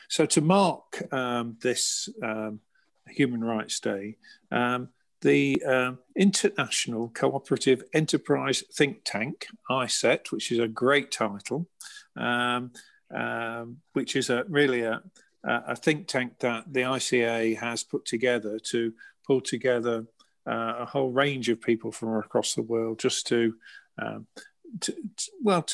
So to mark this Human Rights Day, the International Cooperative Enterprise Think Tank, ICETT, which is a great title, which is really a think tank that the ICA has put together to pull together a whole range of people from across the world just to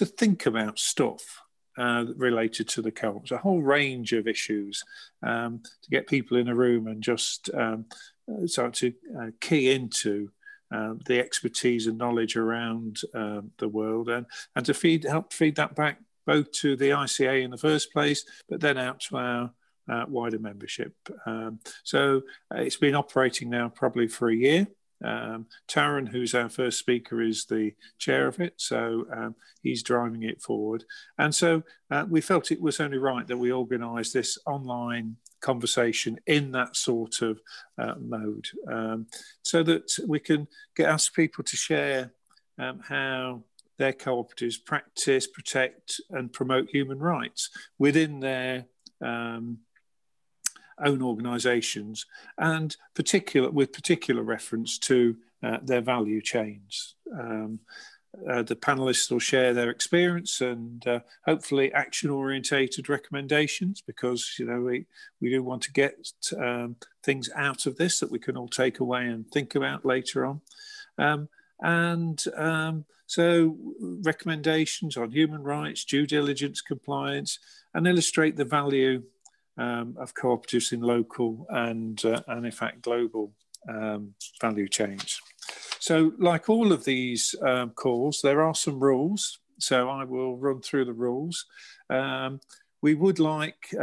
think about stuff related to the co-ops, a whole range of issues to get people in a room and just start to key into the expertise and knowledge around the world and to help feed that back both to the ICA in the first place, but then out to our wider membership. So it's been operating now probably for a year. Taran, who's our first speaker, is the chair of it, so he's driving it forward. And so we felt it was only right that we organised this online conversation in that sort of mode, so that we can ask people to share how their cooperatives practice, protect and promote human rights within their own organisations, and with particular reference to their value chains. The panellists will share their experience and hopefully action-orientated recommendations, because we do want to get things out of this that we can all take away and think about later on. So recommendations on human rights, due diligence, compliance, and illustrate the value of cooperatives in local and in fact global value chains. So like all of these calls, there are some rules. So I will run through the rules. We would like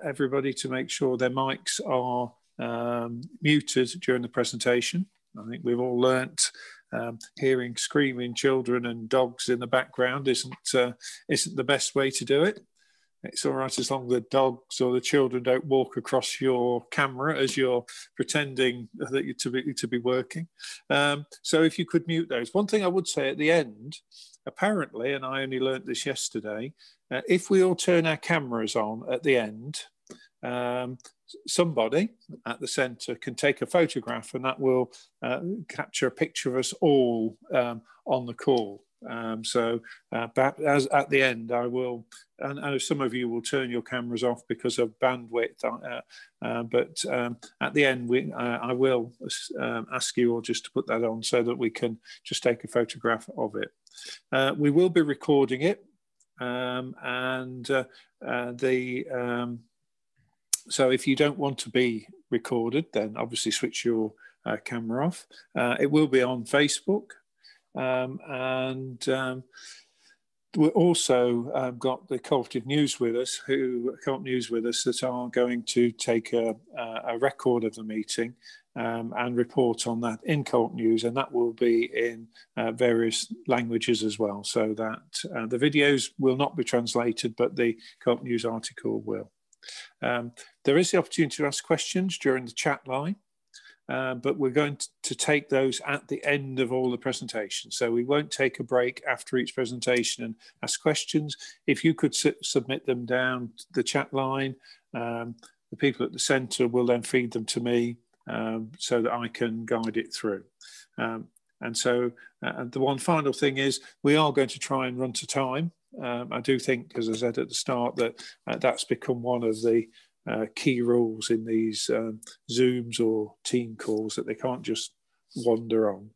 everybody to make sure their mics are muted during the presentation. I think we've all learnt hearing screaming children and dogs in the background isn't the best way to do it. It's all right as long as the dogs or the children don't walk across your camera as you're pretending that you're to be working. So if you could mute those. One thing I would say at the end, apparently, and I only learnt this yesterday, if we all turn our cameras on at the end, somebody at the centre can take a photograph, and that will capture a picture of us all on the call. As at the end, I will, and some of you will turn your cameras off because of bandwidth, but at the end, I will ask you all just to put that on so that we can just take a photograph of it. We will be recording it, so if you don't want to be recorded, then obviously switch your camera off. It will be on Facebook. We've also got the Cooperative News with us, that are going to take a record of the meeting and report on that in Co-op News, and that will be in various languages as well, so that the videos will not be translated, but the Co-op News article will. There is the opportunity to ask questions during the chat line. But we're going to take those at the end of all the presentations. So we won't take a break after each presentation and ask questions. If you could submit them down the chat line, the people at the centre will then feed them to me so that I can guide it through. And so the one final thing is we are going to try and run to time. I do think, as I said at the start, that that's become one of the key rules in these Zooms or team calls, that they can't just wander on.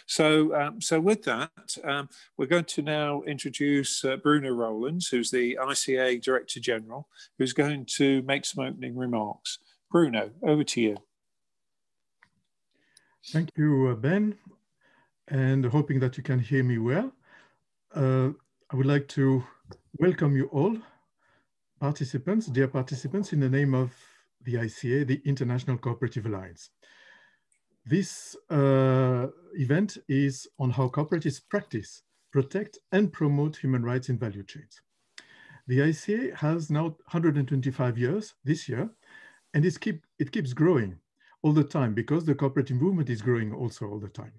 So with that, we're going to now introduce Bruno Rowlands, who's the ICA Director General, who's going to make some opening remarks. Bruno, over to you. Thank you, Ben, and hoping that you can hear me well. I would like to welcome you all, dear participants, in the name of the ICA, the International Cooperative Alliance. This event is on how cooperatives practice, protect, and promote human rights in value chains. The ICA has now 125 years this year, and it keeps growing all the time because the cooperative movement is growing also all the time.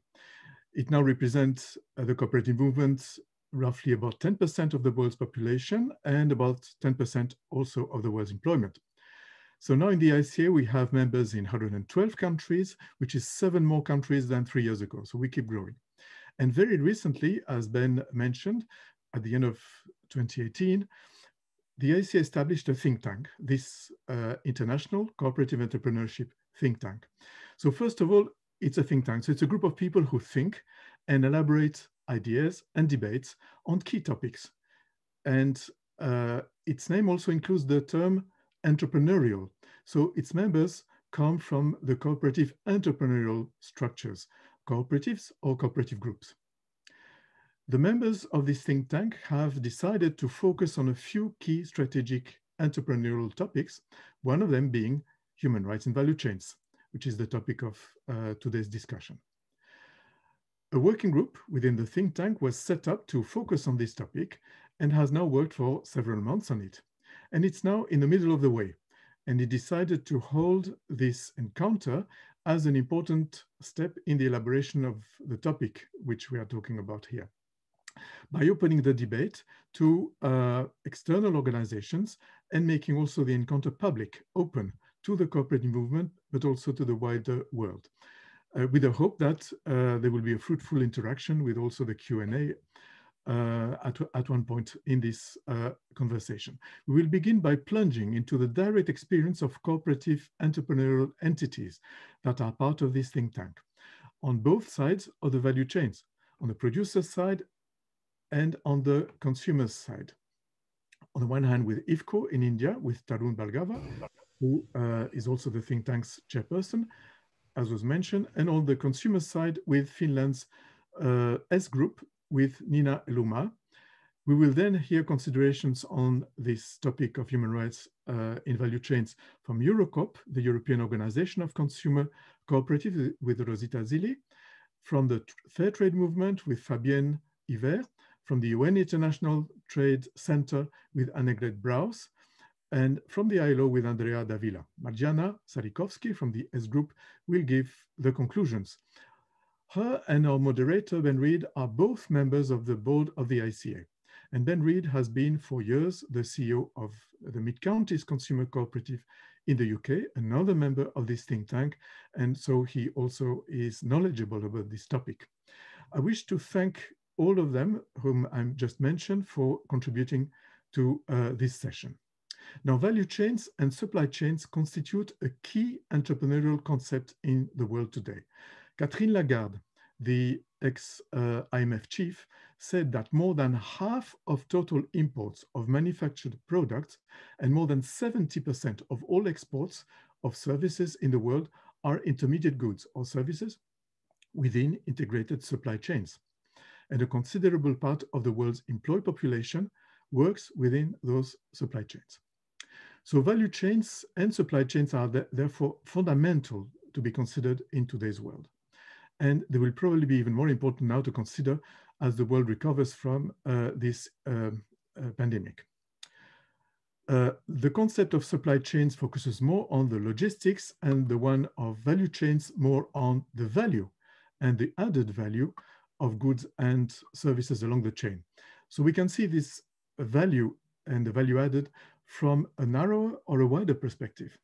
It now represents the cooperative movement roughly about 10% of the world's population and about 10% also of the world's employment. So now in the ICA, we have members in 112 countries, which is 7 more countries than 3 years ago. So we keep growing. And very recently, as Ben mentioned, at the end of 2018, the ICA established a think tank, this International Cooperative Entrepreneurship think tank. So first of all, it's a think tank. So it's a group of people who think and elaborate ideas and debates on key topics. And its name also includes the term entrepreneurial. So its members come from the cooperative entrepreneurial structures, cooperatives or cooperative groups. The members of this think tank have decided to focus on a few key strategic entrepreneurial topics, one of them being human rights and value chains, which is the topic of today's discussion. A working group within the think tank was set up to focus on this topic and has now worked for several months on it. And it's now in the middle of the way. And it decided to hold this encounter as an important step in the elaboration of the topic which we are talking about here, by opening the debate to external organizations and making also the encounter public, open to the cooperative movement, but also to the wider world, with the hope that there will be a fruitful interaction with also the Q&A at one point in this conversation. We will begin by plunging into the direct experience of cooperative entrepreneurial entities that are part of this think tank on both sides of the value chains, on the producer side and on the consumer side. On the one hand, with IFCO in India, with Tarun Balgava, who is also the think tank's chairperson, as was mentioned, and on the consumer side with Finland's S Group, with Nina Eluma. We will then hear considerations on this topic of human rights in value chains from Eurocoop, the European Organization of Consumer Cooperatives, with Rosita Zilli, from the Fair Trade Movement with Fabienne Hiver, from the UN International Trade Center with Annegret Braus, and from the ILO with Andrea Davila. Marjana Sarikowski from the S Group will give the conclusions. Her and our moderator, Ben Reed, are both members of the board of the ICA. And Ben Reed has been for years the CEO of the Mid-Counties Consumer Cooperative in the UK, another member of this think tank. And so he also is knowledgeable about this topic. I wish to thank all of them whom I just mentioned for contributing to this session. Now, value chains and supply chains constitute a key entrepreneurial concept in the world today. Catherine Lagarde, the ex-IMF chief, said that more than half of total imports of manufactured products and more than 70% of all exports of services in the world are intermediate goods or services within integrated supply chains. And a considerable part of the world's employed population works within those supply chains. So value chains and supply chains are therefore fundamental to be considered in today's world. And they will probably be even more important now to consider as the world recovers from this pandemic. The concept of supply chains focuses more on the logistics, and the one of value chains more on the value and the added value of goods and services along the chain. So we can see this value and the value added from a narrower or a wider perspective.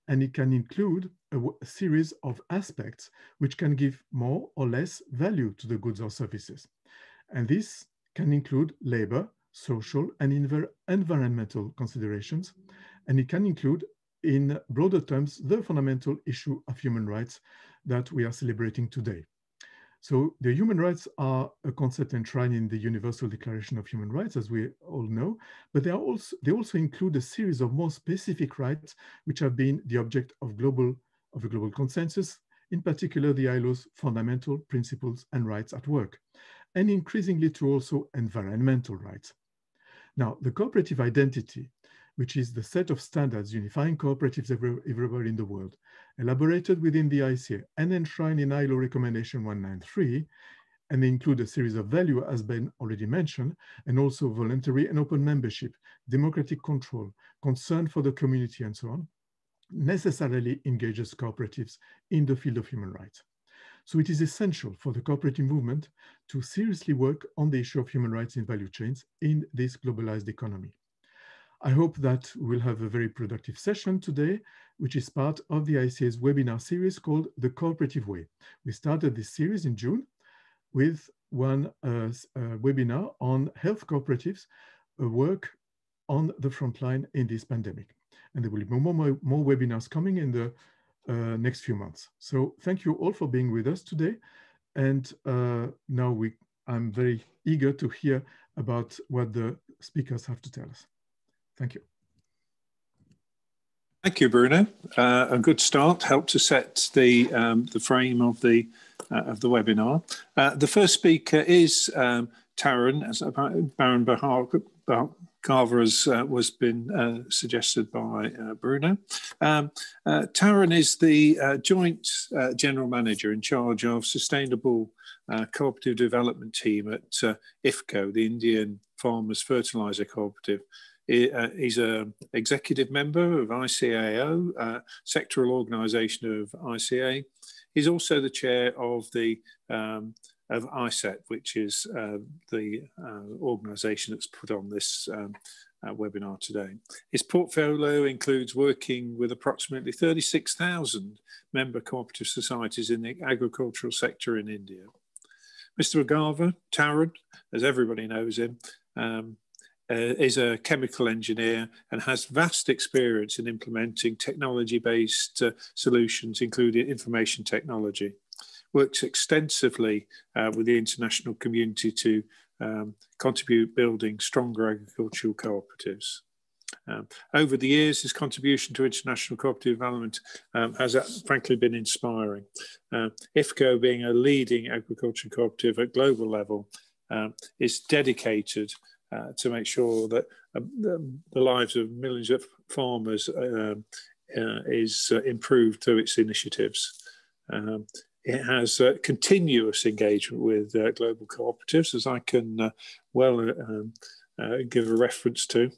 And it can include a series of aspects which can give more or less value to the goods or services. And this can include labor, social, and environmental considerations. And it can include, in broader terms, the fundamental issue of human rights that we are celebrating today. So the human rights are a concept enshrined in the Universal Declaration of Human Rights, as we all know, but they also include a series of more specific rights which have been the object of a global consensus, in particular the ILO's fundamental principles and rights at work, and increasingly to also environmental rights. Now, the cooperative identity, which is the set of standards unifying cooperatives everywhere in the world, elaborated within the ICA and enshrined in ILO Recommendation 193, and they include a series of values, as Ben already mentioned, and also voluntary and open membership, democratic control, concern for the community, and so on, necessarily engages cooperatives in the field of human rights. So it is essential for the cooperative movement to seriously work on the issue of human rights in value chains in this globalized economy. I hope that we'll have a very productive session today, which is part of the ICA's webinar series called The Cooperative Way. We started this series in June with one webinar on health cooperatives, work on the front line in this pandemic. And there will be more webinars coming in the next few months. So thank you all for being with us today. And now I'm very eager to hear about what the speakers have to tell us. Thank you. Thank you, Bruno. A good start. Helped to set the frame of the webinar. The first speaker is Taran, as Baron Carver was been suggested by Bruno. Taran is the Joint General Manager in charge of Sustainable Cooperative Development Team at IFFCO, the Indian Farmers Fertilizer Cooperative. He's an executive member of ICAO, sectoral organisation of ICA. He's also the chair of the of ICETT, which is the organisation that's put on this webinar today. His portfolio includes working with approximately 36,000 member cooperative societies in the agricultural sector in India. Mr. Agava, Taran, as everybody knows him, is a chemical engineer and has vast experience in implementing technology-based solutions, including information technology. Works extensively with the international community to contribute building stronger agricultural cooperatives. Over the years, his contribution to international cooperative development has frankly been inspiring. IFFCO, being a leading agricultural cooperative at global level, is dedicated to make sure that the lives of millions of farmers is improved through its initiatives. It has continuous engagement with global cooperatives, as I can give a reference to.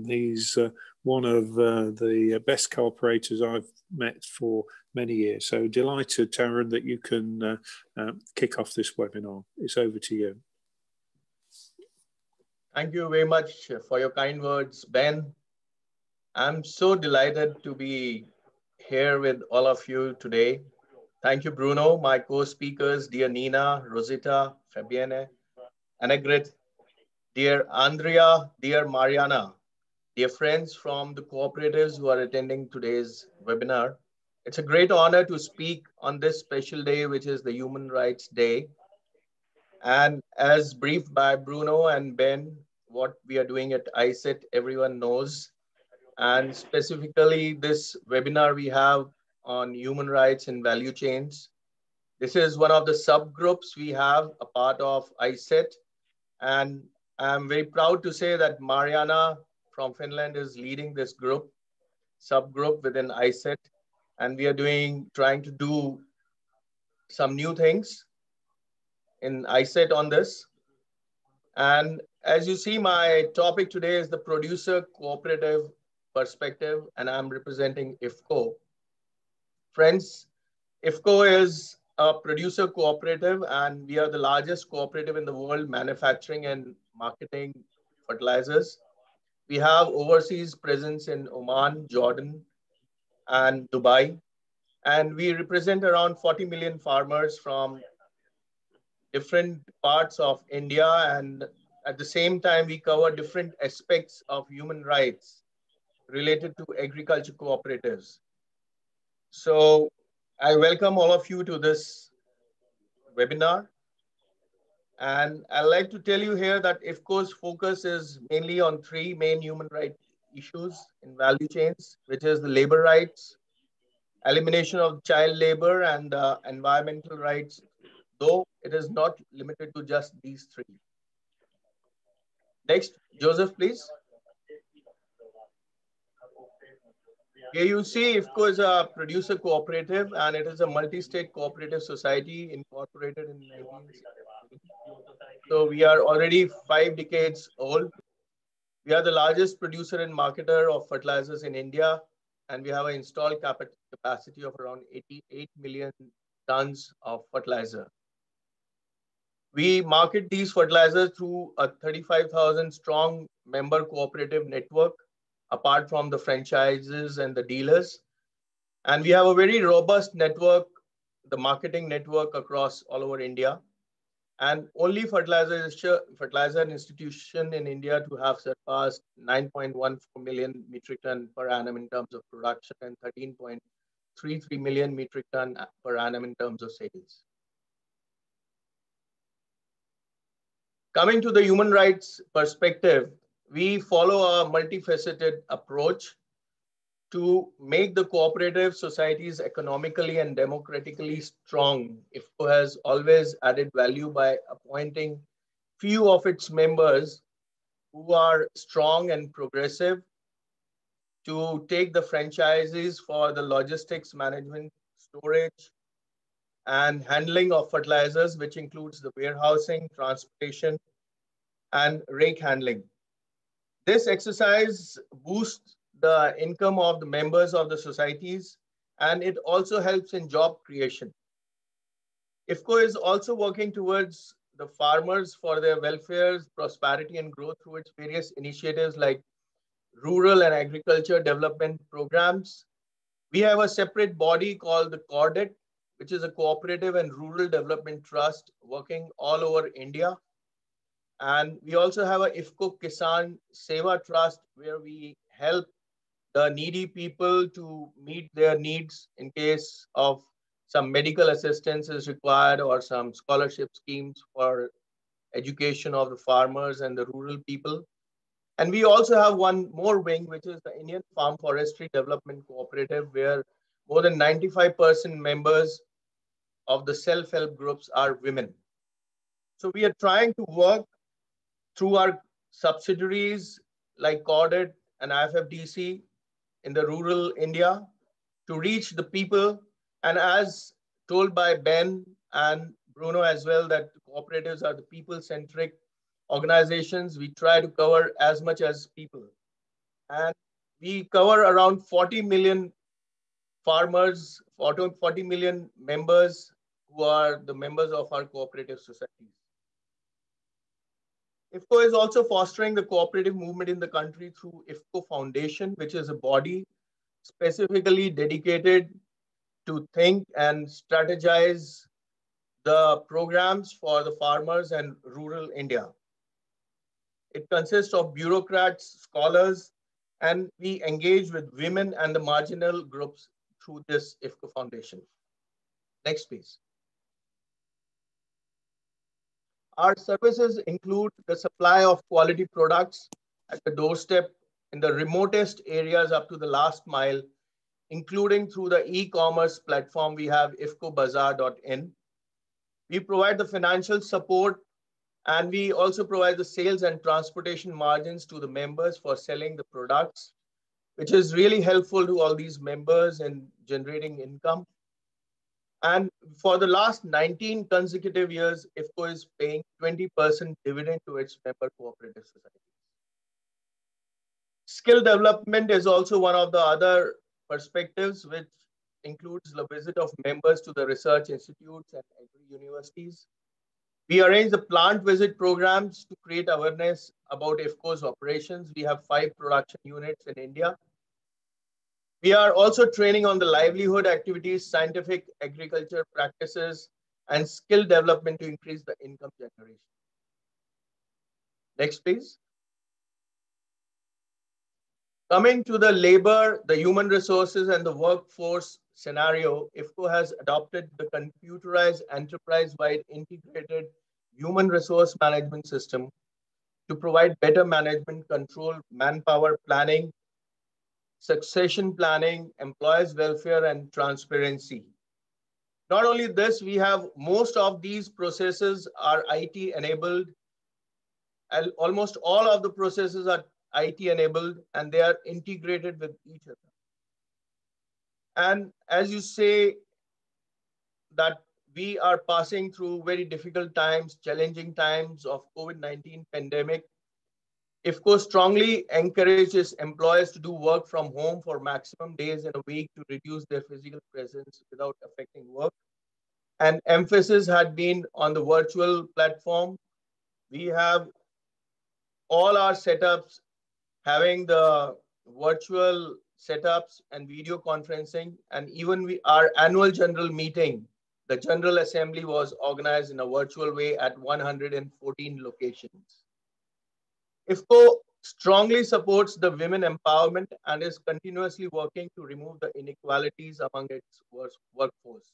He's one of the best cooperators I've met for many years. So delighted, Taran, that you can kick off this webinar. It's over to you. Thank you very much for your kind words, Ben. I'm so delighted to be here with all of you today. Thank you, Bruno, my co-speakers, dear Nina, Rosita, Fabienne, Annegret, dear Andrea, dear Mariana, dear friends from the cooperatives who are attending today's webinar. It's a great honor to speak on this special day, which is the Human Rights Day. And as briefed by Bruno and Ben, what we are doing at ICETT, everyone knows. And specifically this webinar we have on human rights and value chains. This is one of the subgroups we have a part of ICETT. And I'm very proud to say that Mariana from Finland is leading this subgroup within ICETT. And we are trying to do some new things in ICETT on this. And as you see, my topic today is the producer cooperative perspective, and I'm representing IFFCO. Friends, IFFCO is a producer cooperative, and we are the largest cooperative in the world manufacturing and marketing fertilizers. We have overseas presence in Oman, Jordan, and Dubai. And we represent around 40 million farmers from different parts of India, and at the same time, we cover different aspects of human rights related to agriculture cooperatives. So I welcome all of you to this webinar. And I'd like to tell you here that IFFCO's focus is mainly on three main human rights issues in value chains, which is the labor rights, elimination of child labor, and environmental rights, though it is not limited to just these three. Next, Joseph, please. Here you see IFFCO is a producer cooperative, and it is a multi-state cooperative society incorporated in 1960. So we are already 5 decades old. We are the largest producer and marketer of fertilizers in India, and we have an installed capacity of around 88 million tons of fertilizer. We market these fertilizers through a 35,000 strong member cooperative network, apart from the franchises and the dealers. And we have a very robust network, the marketing network across all over India. And only fertilizer institution in India to have surpassed 9.14 million metric ton per annum in terms of production and 13.33 million metric ton per annum in terms of sales. Coming to the human rights perspective, we follow a multifaceted approach to make the cooperative societies economically and democratically strong. IFFCO has always added value by appointing few of its members who are strong and progressive to take the franchises for the logistics management, storage, and handling of fertilizers, which includes the warehousing, transportation, and rake handling. This exercise boosts the income of the members of the societies, and it also helps in job creation. IFFCO is also working towards the farmers for their welfare, prosperity, and growth through its various initiatives like rural and agriculture development programs. We have a separate body called the CORDET, which is a cooperative and rural development trust working all over India. And we also have a IFFCO Kisan Seva Trust, where we help the needy people to meet their needs in case of some medical assistance is required or some scholarship schemes for education of the farmers and the rural people. And we also have one more wing, which is the Indian Farm Forestry Development Cooperative, where more than 95% members of the self-help groups are women. So we are trying to work through our subsidiaries like CORDET and IFFDC in the rural India to reach the people. And as told by Ben and Bruno as well, that cooperatives are the people-centric organizations. We try to cover as much as people. And we cover around 40 million farmers, 40 million members who are the members of our cooperative societies. IFFCO is also fostering the cooperative movement in the country through IFFCO Foundation, which is a body specifically dedicated to think and strategize the programs for the farmers and rural India. It consists of bureaucrats, scholars, and we engage with women and the marginal groups through this IFFCO Foundation. Next, please. Our services include the supply of quality products at the doorstep in the remotest areas up to the last mile, including through the e-commerce platform we have ifcobazaar.in. We provide the financial support, and we also provide the sales and transportation margins to the members for selling the products, which is really helpful to all these members in generating income. And for the last 19 consecutive years, IFFCO is paying 20% dividend to its member cooperative societies. Skill development is also one of the other perspectives, which includes the visit of members to the research institutes and universities. We arrange the plant visit programs to create awareness about IFFCO's operations. We have 5 production units in India. We are also training on the livelihood activities, scientific agriculture practices, and skill development to increase the income generation. Next, please. Coming to the labor, the human resources, and the workforce scenario, IFFCO has adopted the computerized enterprise-wide integrated human resource management system to provide better management control, manpower planning, succession planning, employees' welfare, and transparency. Not only this, we have most of these processes are IT enabled. Almost all of the processes are IT enabled, and they are integrated with each other. And as you say that we are passing through very difficult times, challenging times of COVID-19 pandemic, IFFCO strongly encourages employees to do work from home for maximum days in a week to reduce their physical presence without affecting work. and emphasis had been on the virtual platform. We have all our setups having the virtual setups and video conferencing, and even our annual general meeting, the General Assembly was organized in a virtual way at 114 locations. IFCO strongly supports the women empowerment and is continuously working to remove the inequalities among its workforce.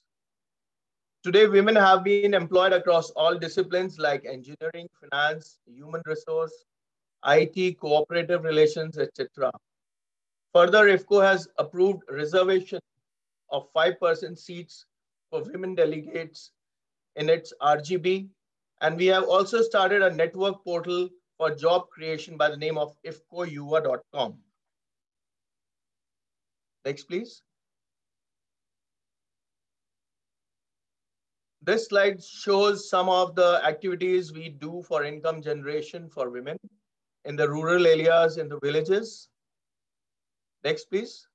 Today, women have been employed across all disciplines like engineering, finance, human resource, IT, cooperative relations, etc. Further, IFCO has approved reservation of 5% seats for women delegates in its RGB. And we have also started a network portal for job creation by the name of ifcoyuva.com. Next, please. This slide shows some of the activities we do for income generation for women in the rural areas, in the villages. Next, please.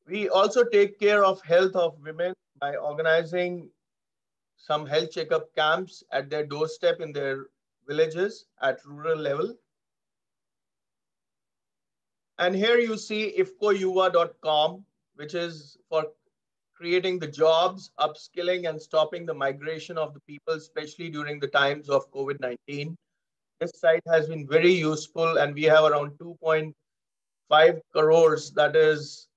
We also take care of health of women by organizing some health checkup camps at their doorstep in their villages at rural level. And here you see ifcoyuva.com, which is for creating the jobs, upskilling, and stopping the migration of the people, especially during the times of COVID-19. This site has been very useful, and we have around 2.5 crores, that is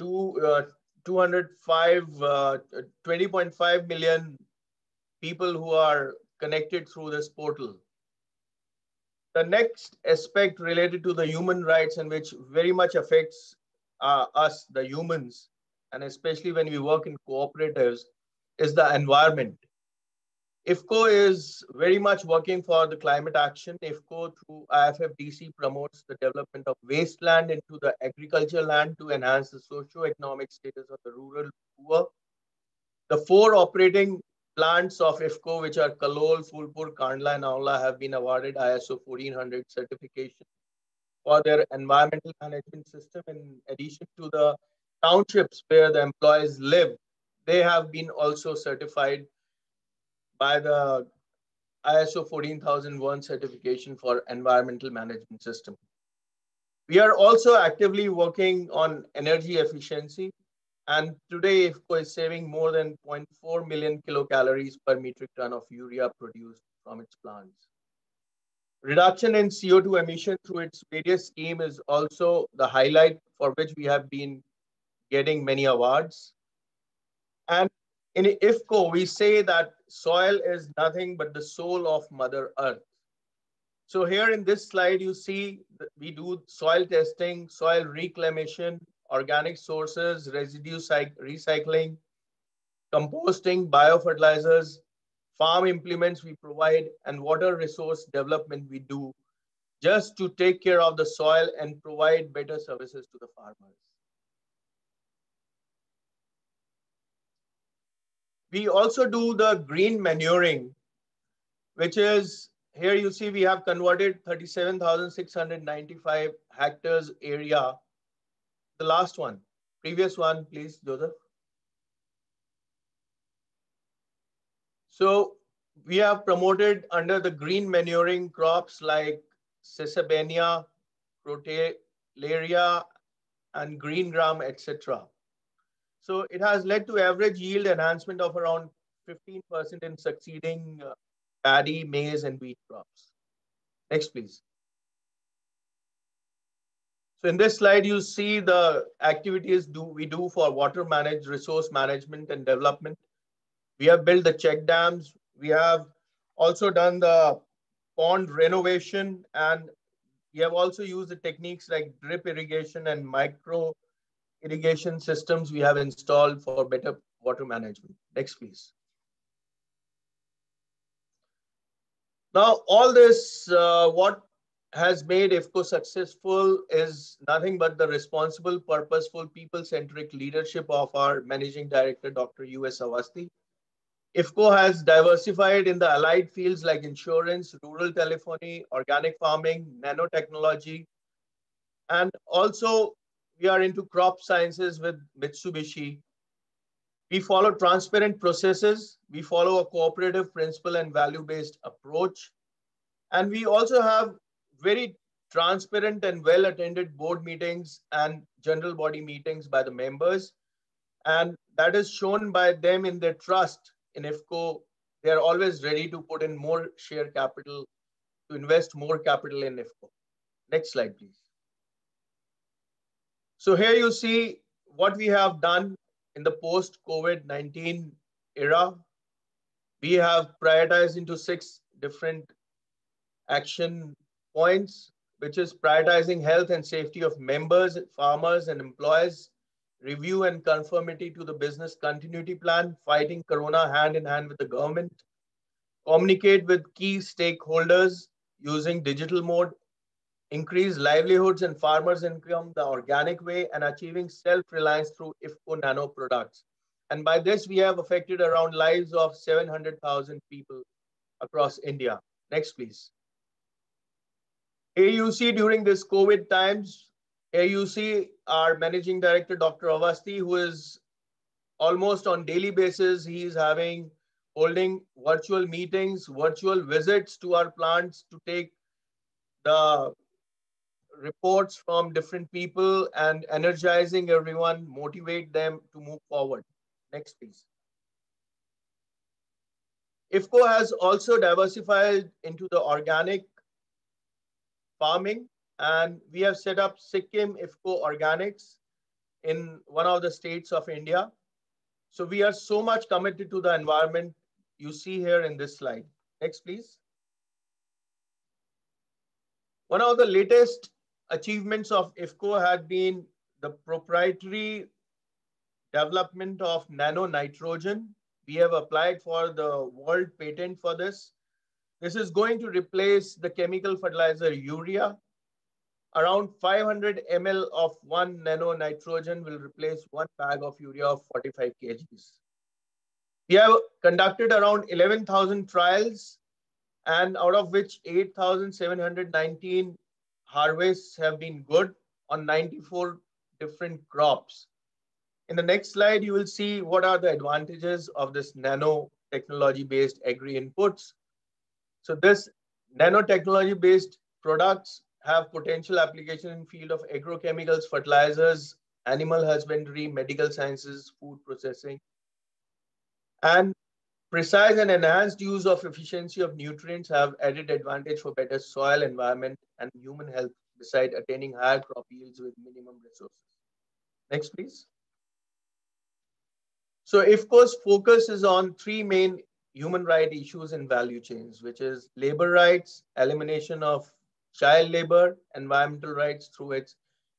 20.5 million people who are connected through this portal. The next aspect related to the human rights and which very much affects us, the humans, and especially when we work in cooperatives, is the environment. IFCO is very much working for the climate action. IFCO through IFFDC promotes the development of wasteland into the agricultural land to enhance the socio-economic status of the rural poor. The 4 operating plants of IFCO, which are Kalol, Phulpur, Kandla, and Aula, have been awarded ISO 1400 certification for their environmental management system. In addition to the townships where the employees live, they have been also certified by the ISO 14001 certification for environmental management system. We are also actively working on energy efficiency, and today IFCO is saving more than 0.4 million kilocalories per metric ton of urea produced from its plants. Reduction in CO2 emission through its various schemes is also the highlight for which we have been getting many awards. And in IFCO, we say that soil is nothing but the soul of Mother Earth. So here in this slide, you see we do soil testing, soil reclamation, organic sources, residue recycling, composting, biofertilizers, farm implements we provide, and water resource development we do just to take care of the soil and provide better services to the farmers. We also do the green manuring, which is, here you see we have converted 37,695 hectares area. The last one, previous one, please, Joseph. So we have promoted under the green manuring crops like Sesabania, Crotalaria, and green gram, etc. So it has led to average yield enhancement of around 15% in succeeding paddy, maize, and wheat crops. Next, please. So in this slide, you see the activities we do for water management, resource management, and development. We have built the check dams. We have also done the pond renovation, and we have also used the techniques like drip irrigation and micro irrigation systems we have installed for better water management. Next, please. Now, all this, what has made IFCO successful is nothing but the responsible, purposeful, people-centric leadership of our Managing Director, Dr. U.S. Awasthi. IFCO has diversified in the allied fields like insurance, rural telephony, organic farming, nanotechnology, and also We are into crop sciences with Mitsubishi. We follow transparent processes. We follow a cooperative principle and value-based approach. And we also have very transparent and well-attended board meetings and general body meetings by the members. And that is shown by them in their trust in IFCO. They are always ready to put in more share capital, to invest more capital in IFCO. Next slide, please. So here you see what we have done in the post-COVID-19 era. We have prioritized into 6 different action points, which is prioritizing health and safety of members, farmers, and employees, review and conformity to the business continuity plan, fighting Corona hand in hand with the government, communicate with key stakeholders using digital mode, increase livelihoods and farmers' income the organic way, and achieving self-reliance through IFCO nano products. And by this, we have affected around lives of 700,000 people across India. Next, please. Here you see during this COVID times, here you see our Managing Director, Dr. Avasti, who is almost on daily basis, he is holding virtual meetings, virtual visits to our plants to take the reports from different people and energizing everyone, motivate them to move forward. Next, please. IFCO has also diversified into the organic farming, and we have set up Sikkim IFCO Organics in one of the states of India. So we are so much committed to the environment you see here in this slide. Next, please. One of the latest achievements of IFCO had been the proprietary development of nano nitrogen. We have applied for the world patent for this. This is going to replace the chemical fertilizer urea. Around 500 ml of one nano nitrogen will replace one bag of urea of 45 kgs. We have conducted around 11,000 trials, and out of which 8,719 harvests have been good on 94 different crops. In the next slide, you will see what are the advantages of this nanotechnology-based agri inputs. So this nanotechnology-based products have potential application in field of agrochemicals, fertilizers, animal husbandry, medical sciences, food processing, and precise and enhanced use of efficiency of nutrients have added advantage for better soil, environment, and human health, beside attaining higher crop yields with minimum resources. Next, please. So IFCO's focus is on 3 main human rights issues in value chains, which is labor rights, elimination of child labor, environmental rights through its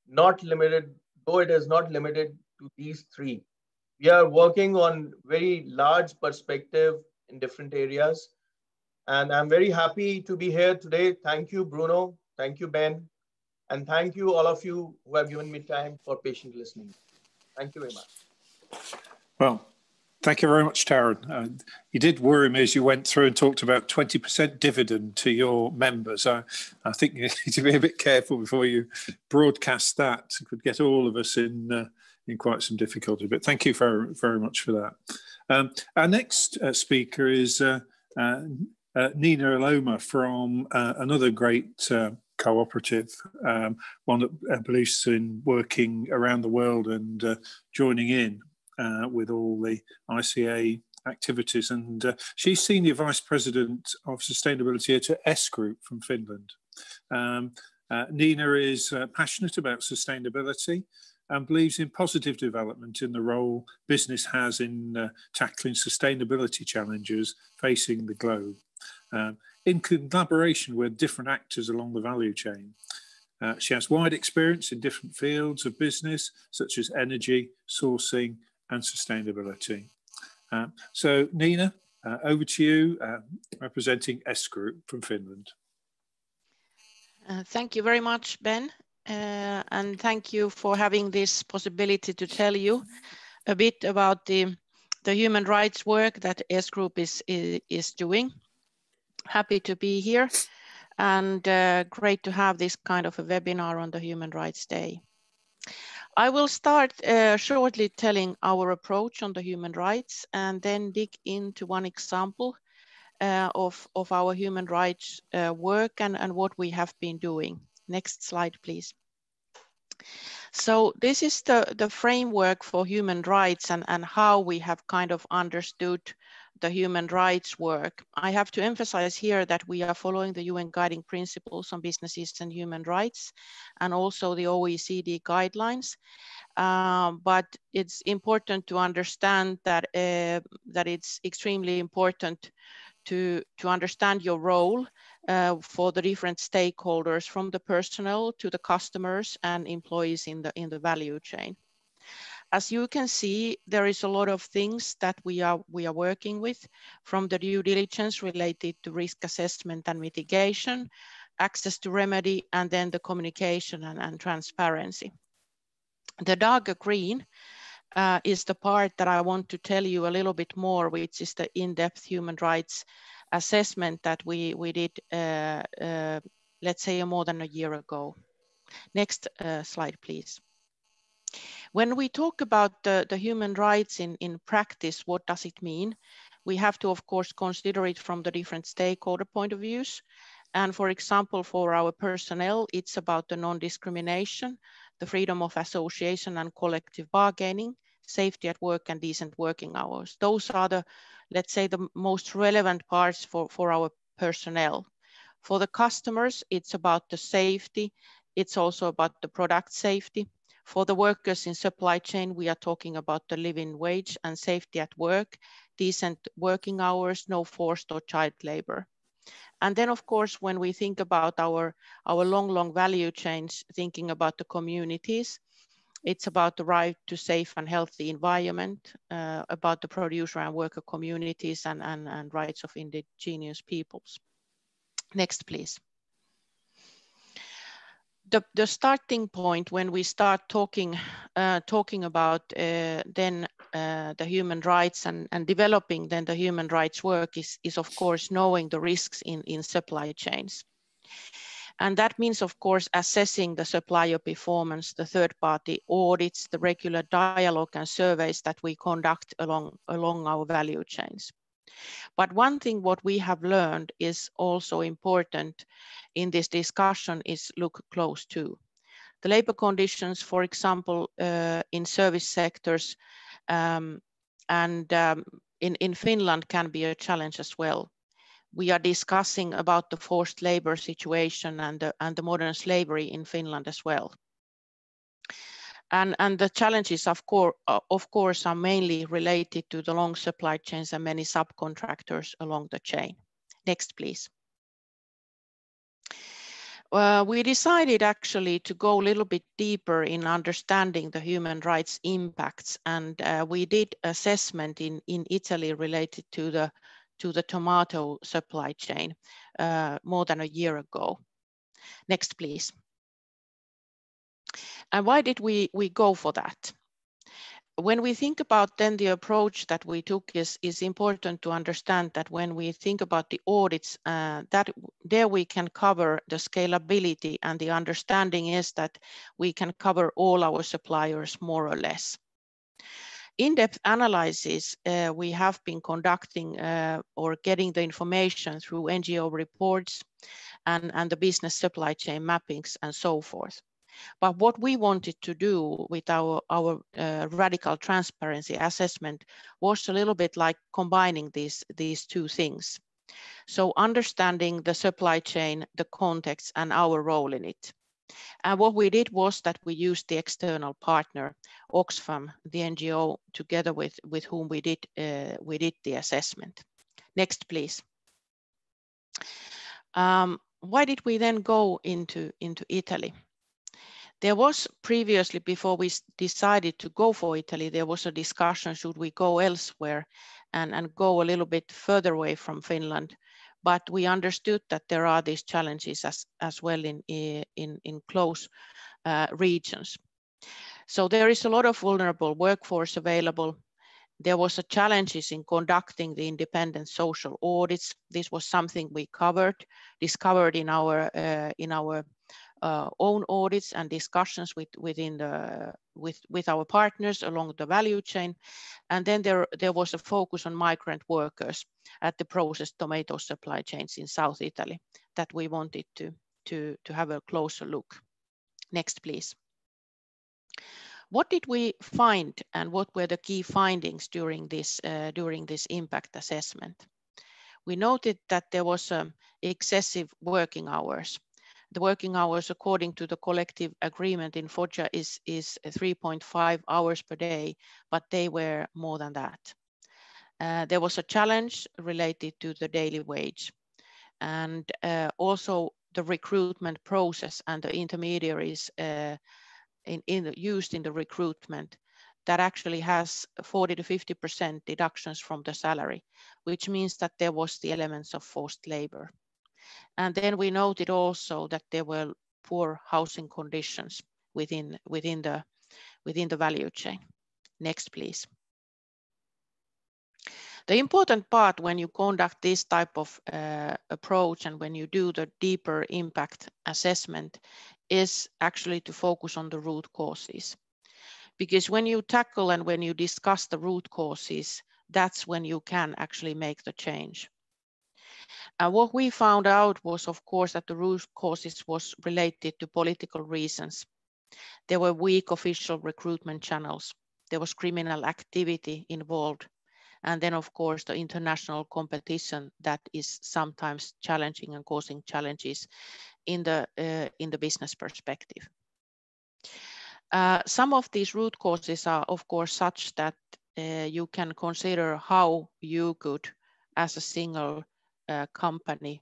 not limited, though it is not limited to these 3. We are working on very large perspective in different areas. And I'm very happy to be here today. Thank you, Bruno. Thank you, Ben. And thank you, all of you who have given me time for patient listening. Thank you very much. Well, thank you very much, Taran. You did worry me as you went through and talked about 20% dividend to your members. I think you need to be a bit careful before you broadcast that. It could get all of us in quite some difficulty. But thank you very, very much for that. Our next speaker is Nina Aloma from another great cooperative, one that believes in working around the world and joining in with all the ICA activities. And she's Senior Vice President of Sustainability at S Group from Finland. Nina is passionate about sustainability and believes in positive development in the role business has in tackling sustainability challenges facing the globe, in collaboration with different actors along the value chain. She has wide experience in different fields of business, such as energy, sourcing, and sustainability. So Nina, over to you, representing S Group from Finland. Thank you very much, Ben. And thank you for having this possibility to tell you a bit about the human rights work that S Group is doing. Happy to be here, and great to have this kind of a webinar on the Human Rights Day. I will start shortly telling our approach on the human rights and then dig into one example of our human rights work and what we have been doing. Next slide, please. So this is the framework for human rights and how we have kind of understood the human rights work. I have to emphasize here that we are following the UN guiding principles on businesses and human rights and also the OECD guidelines. But it's important to understand that, that it's extremely important to understand your role for the different stakeholders, from the personnel to the customers and employees in the value chain. As you can see, there is a lot of things that we are working with, from the due diligence related to risk assessment and mitigation, access to remedy, and then the communication and transparency. The darker green is the part that I want to tell you a little bit more, which is the in-depth human rights assessment that we did, let's say, more than a year ago. Next slide, please. When we talk about the human rights in practice, what does it mean? We have to, of course, consider it from the different stakeholder point of views. And for example, for our personnel, it's about the non-discrimination, the freedom of association and collective bargaining, safety at work and decent working hours. Those are the, let's say, the most relevant parts for our personnel. For the customers, it's about the safety. It's also about the product safety. For the workers in supply chain, we are talking about the living wage and safety at work, decent working hours, no forced or child labor. And then, of course, when we think about our long value chains, thinking about the communities, it's about the right to safe and healthy environment, about the producer and worker communities and rights of indigenous peoples. Next, please. The starting point when we start talking about then the human rights and developing then the human rights work is of course knowing the risks in supply chains. And that means, of course, assessing the supplier performance, the third-party audits, the regular dialogue and surveys that we conduct along our value chains. But one thing what we have learned is also important in this discussion is look close to. The labor conditions, for example, in service sectors in Finland can be a challenge as well. We are discussing about the forced labor situation and the modern slavery in Finland as well. And the challenges, of course, are mainly related to the long supply chains and many subcontractors along the chain. Next, please. We decided actually to go a little bit deeper in understanding the human rights impacts, and we did assessment in Italy related to the tomato supply chain more than a year ago. Next, please. And why did we go for that? When we think about then the approach that we took is important to understand that when we think about the audits, that there we can cover the scalability, and the understanding is that we can cover all our suppliers more or less. In-depth analysis we have been conducting or getting the information through NGO reports and the business supply chain mappings and so forth. But what we wanted to do with our radical transparency assessment was a little bit like combining these two things. So understanding the supply chain, the context, and our role in it. And what we did was that we used the external partner, Oxfam, the NGO, together with whom we did the assessment. Next, please. Why did we then go into Italy? There was previously, before we decided to go for Italy, there was a discussion, should we go elsewhere and go a little bit further away from Finland? But we understood that there are these challenges as well in close regions. So there is a lot of vulnerable workforce available. There was a challenges in conducting the independent social audits. This was something we discovered in our own audits and discussions with our partners along the value chain. And then there was a focus on migrant workers at the processed tomato supply chains in South Italy that we wanted to have a closer look. Next, please. What did we find and what were the key findings during this impact assessment? We noted that there was excessive working hours. The working hours according to the collective agreement in Foggia is 3.5 hours per day, but they were more than that. There was a challenge related to the daily wage, and also the recruitment process and the intermediaries used in the recruitment that actually has 40 to 50% deductions from the salary, which means that there was the elements of forced labor. And then we noted also that there were poor housing conditions within the value chain. Next, please. The important part when you conduct this type of approach and when you do the deeper impact assessment is actually to focus on the root causes. Because when you tackle and when you discuss the root causes, that's when you can actually make the change. And what we found out was, of course, that the root causes was related to political reasons. There were weak official recruitment channels. There was criminal activity involved. And then, of course, the international competition that is sometimes challenging and causing challenges in the business perspective. Some of these root causes are, of course, such that you can consider how you could, as a single company,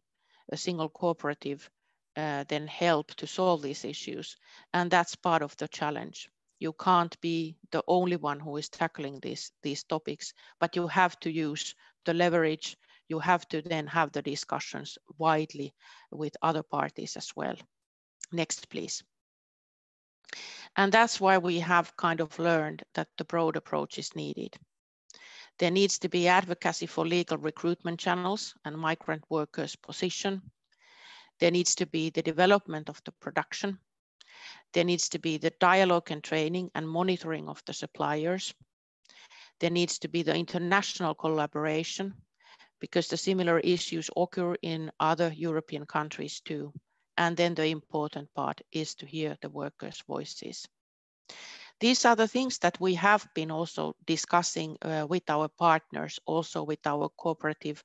a single cooperative, then help to solve these issues. And that's part of the challenge. You can't be the only one who is tackling these topics, but you have to use the leverage. You have to then have the discussions widely with other parties as well. Next, please. And that's why we have kind of learned that the broad approach is needed. There needs to be advocacy for legal recruitment channels and migrant workers' position. There needs to be the development of the production. There needs to be the dialogue and training and monitoring of the suppliers. There needs to be the international collaboration because the similar issues occur in other European countries too. And then the important part is to hear the workers' voices. These are the things that we have been also discussing with our partners, also with our cooperative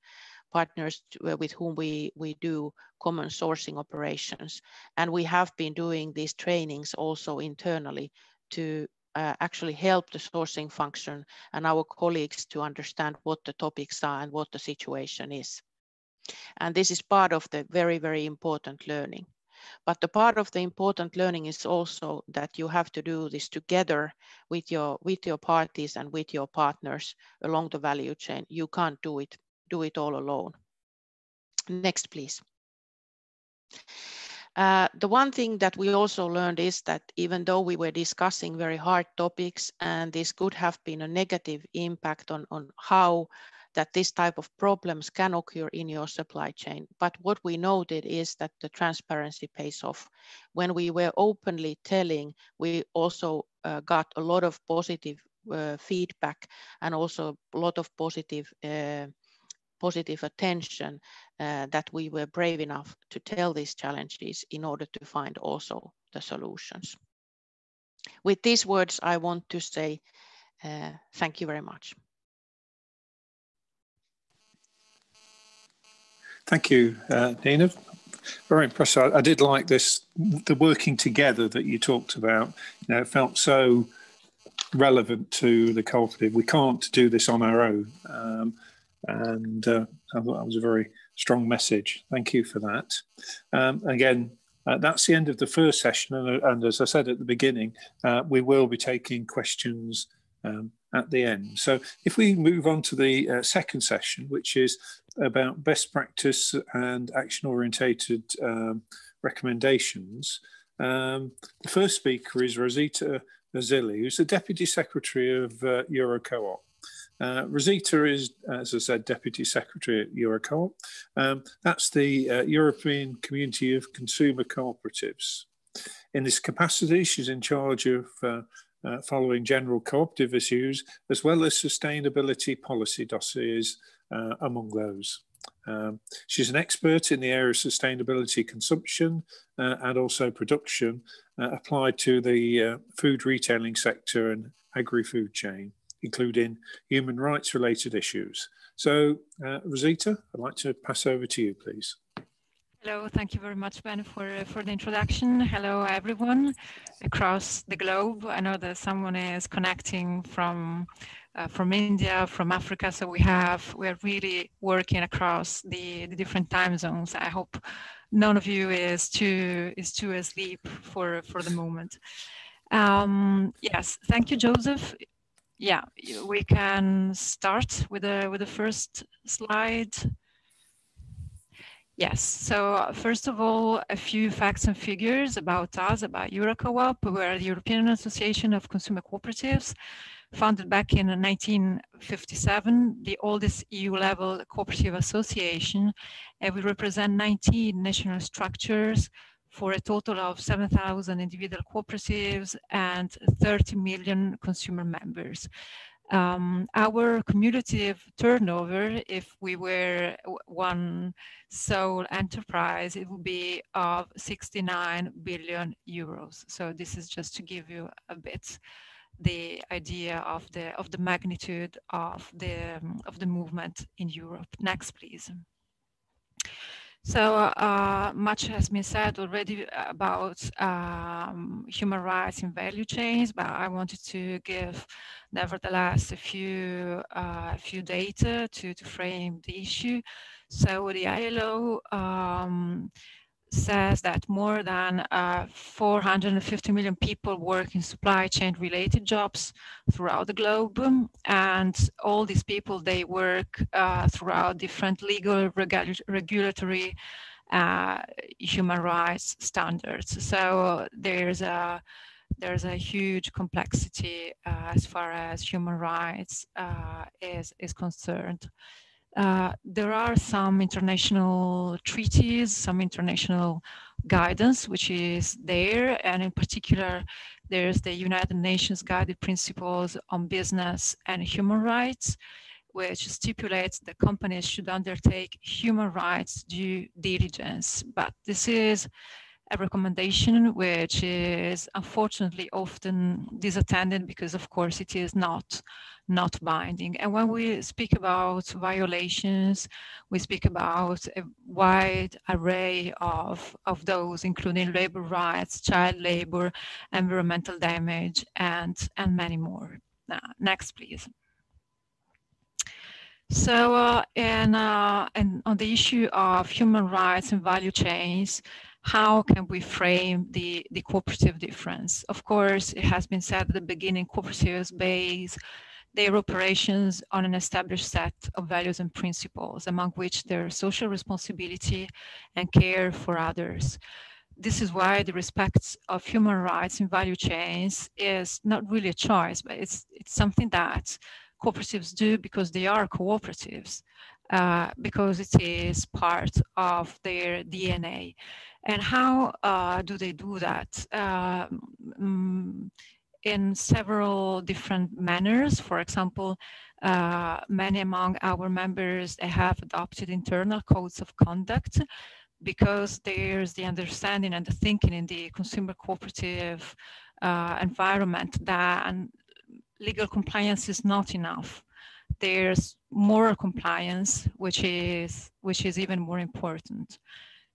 partners with whom we do common sourcing operations. And we have been doing these trainings also internally to actually help the sourcing function and our colleagues to understand what the topics are and what the situation is. And this is part of the very, very important learning. But the part of the important learning is also that you have to do this together with your parties and with your partners along the value chain. You can't do it all alone. Next, please. The one thing that we also learned is that even though we were discussing very hard topics and this could have been a negative impact on how that this type of problems can occur in your supply chain. But what we noted is that the transparency pays off. When we were openly telling, we also got a lot of positive feedback and also a lot of positive attention that we were brave enough to tell these challenges in order to find also the solutions. With these words, I want to say thank you very much. Thank you, Nina. Very impressive. I did like this, the working together that you talked about. You know, it felt so relevant to the cooperative. We can't do this on our own. And I thought that was a very strong message. Thank you for that. Again, that's the end of the first session. And as I said at the beginning, we will be taking questions at the end. So if we move on to the second session, which is about best practice and action-orientated recommendations. The first speaker is Rosita Mazzilli, who's the Deputy Secretary of Eurocoop. Rosita is, as I said, Deputy Secretary at Eurocoop. That's the European Community of Consumer Cooperatives. In this capacity, she's in charge of following general cooperative issues, as well as sustainability policy dossiers among those. She's an expert in the area of sustainability consumption and also production applied to the food retailing sector and agri-food chain, including human rights related issues. So Rosita, I'd like to pass over to you, please. Hello, thank you very much, Ben, for the introduction. Hello, everyone across the globe. I know that someone is connecting from India, from Africa, so we're really working across the different time zones. I hope none of you is too asleep for the moment. Yes, thank you, Joseph. Yeah, we can start with the first slide. Yes, so first of all, a few facts and figures about us, about Eurocoop. We're the European Association of Consumer Cooperatives, founded back in 1957, the oldest EU-level cooperative association, and we represent 19 national structures for a total of 7,000 individual cooperatives and 30 million consumer members. Our cumulative turnover, if we were one sole enterprise, it would be of 69 billion euros. So this is just to give you a bit the idea of the magnitude of the movement in Europe. Next, please. So much has been said already about human rights in value chains, but I wanted to give, nevertheless, a few data to frame the issue. So the ILO says that more than 450 million people work in supply chain related jobs throughout the globe, and all these people, they work throughout different legal, regulatory, human rights standards. So there's a huge complexity as far as human rights is concerned. There are some international treaties, some international guidance, which is there. And in particular, there's the United Nations Guiding Principles on Business and Human Rights, which stipulates that companies should undertake human rights due diligence. But this is a recommendation which is unfortunately often disattended because, of course, it is not binding. And when we speak about violations, we speak about a wide array of those, including labor rights, child labor, environmental damage, and many more. Now, next, please. So, and on the issue of human rights and value chains, how can we frame the cooperative difference? Of course, it has been said at the beginning, cooperatives base their operations on an established set of values and principles, among which their social responsibility and care for others. This is why the respect of human rights in value chains is not really a choice, but it's something that cooperatives do because they are cooperatives, because it is part of their DNA. And how do they do that? In several different manners. For example, many among our members, they have adopted internal codes of conduct because there's the understanding and the thinking in the consumer cooperative environment that legal compliance is not enough. There's moral compliance, which is even more important.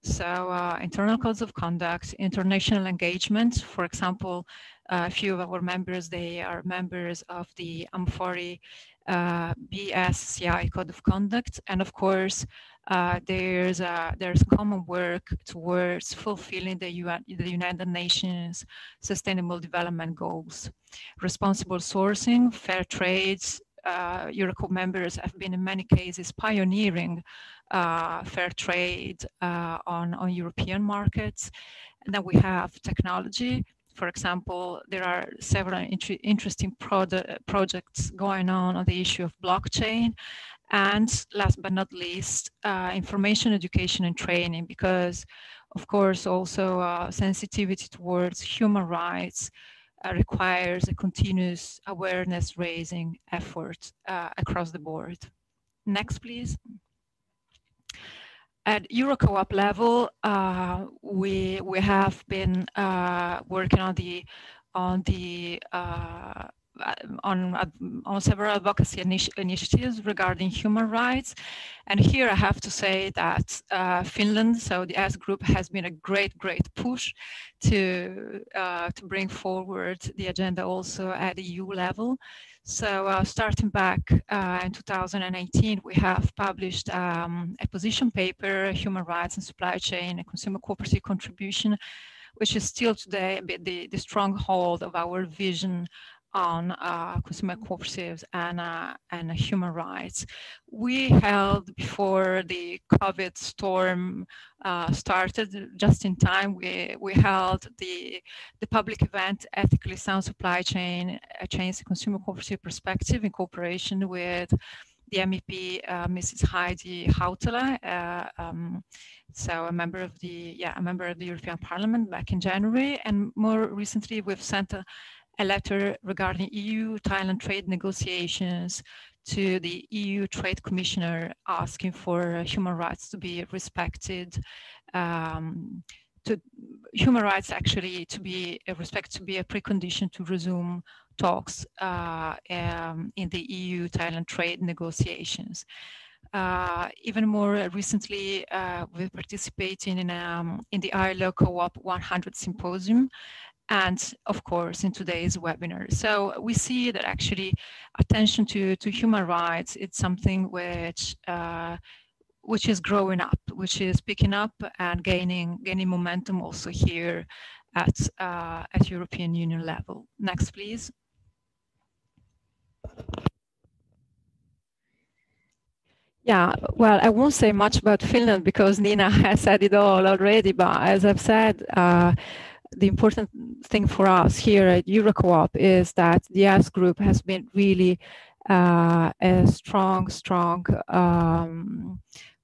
So internal codes of conduct, international engagement. For example, a few of our members, they are members of the Amphori BSCI Code of Conduct. And of course, there's common work towards fulfilling the United Nations Sustainable Development Goals. Responsible sourcing, fair trades. Eurocoop members have been in many cases pioneering fair trade on European markets. And then we have technology. For example, there are several interesting projects going on the issue of blockchain. And last but not least, information, education, and training, because of course, also sensitivity towards human rights requires a continuous awareness raising effort across the board. Next, please. At Eurocoop level, we have been working on several advocacy initiatives regarding human rights, and here I have to say that Finland, so the S group, has been a great push to bring forward the agenda also at EU level. So starting back in 2018, we have published a position paper, Human Rights and Supply Chain, a Consumer Cooperative Contribution, which is still today a bit the stronghold of our vision on consumer cooperatives and human rights. We held, before the COVID storm started, just in time, we held the public event, Ethically Sound Supply Chain, Chains and Consumer Cooperative Perspective, in cooperation with the MEP, Mrs. Heidi Hautala, so a member of the European Parliament, back in January. And more recently, we've sent a letter regarding EU-Thailand trade negotiations to the EU Trade Commissioner, asking for human rights to be respected, to human rights actually to be respected, to be a precondition to resume talks in the EU-Thailand trade negotiations. Even more recently, we're participating in the ILO Co-op 100 Symposium, and of course in today's webinar. So we see that actually attention to human rights, it's something which is growing up, which is picking up and gaining momentum also here at European Union level. Next, please. Yeah, well, I won't say much about Finland because Nina has said it all already, but as I've said, the important thing for us here at Eurocoop is that the S group has been really a strong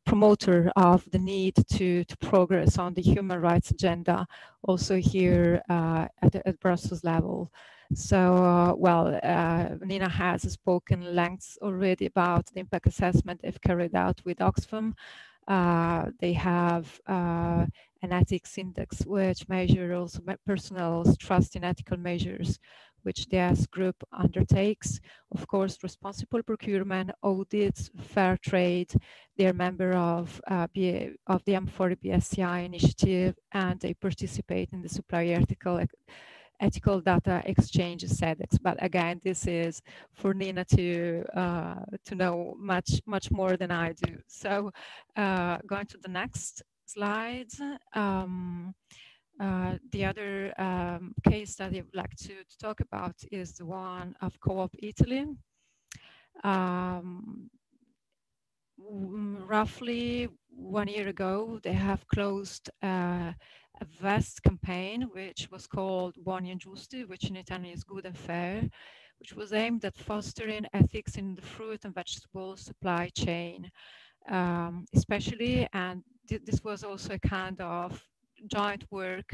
promoter of the need to progress on the human rights agenda, also here at Brussels level. So, Nina has spoken lengths already about the impact assessment they've carried out with Oxfam. They have an ethics index which measures also personal trust in ethical measures, which the S group undertakes. Of course, responsible procurement, audits, fair trade. They're a member of the M40 BSCI initiative, and they participate in the supplier ethical data exchange SEDEX. But again, this is for Nina to know much more than I do. So going to the next slide. The other case that I would like to talk about is the one of Co-op Italy. Roughly 1 year ago, they have closed a vast campaign, which was called Buoni e Giusti, which in Italian is good and fair, which was aimed at fostering ethics in the fruit and vegetable supply chain, especially, and this was also a kind of joint work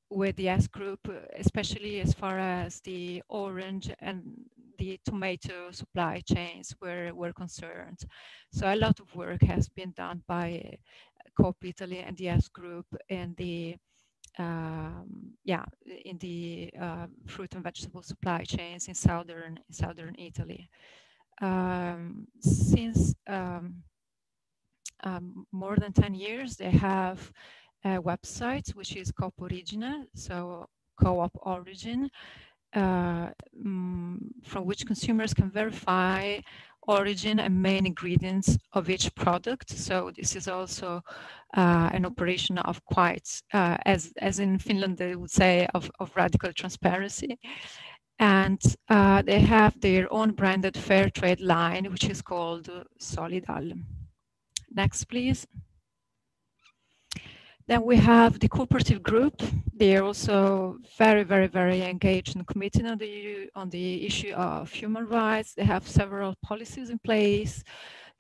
with the S group, especially as far as the orange and the tomato supply chains were concerned. So a lot of work has been done by Coop Italy and the S group in the fruit and vegetable supply chains in southern Italy. Since more than 10 years, they have a website which is Coop Origine, so Co-op Origin, from which consumers can verify origin and main ingredients of each product. So this is also an operation of quite, as in Finland they would say, of radical transparency. And they have their own branded fair trade line, which is called Solidal. Next, please. Then we have the cooperative group. They are also very engaged and committed on the issue of human rights. They have several policies in place.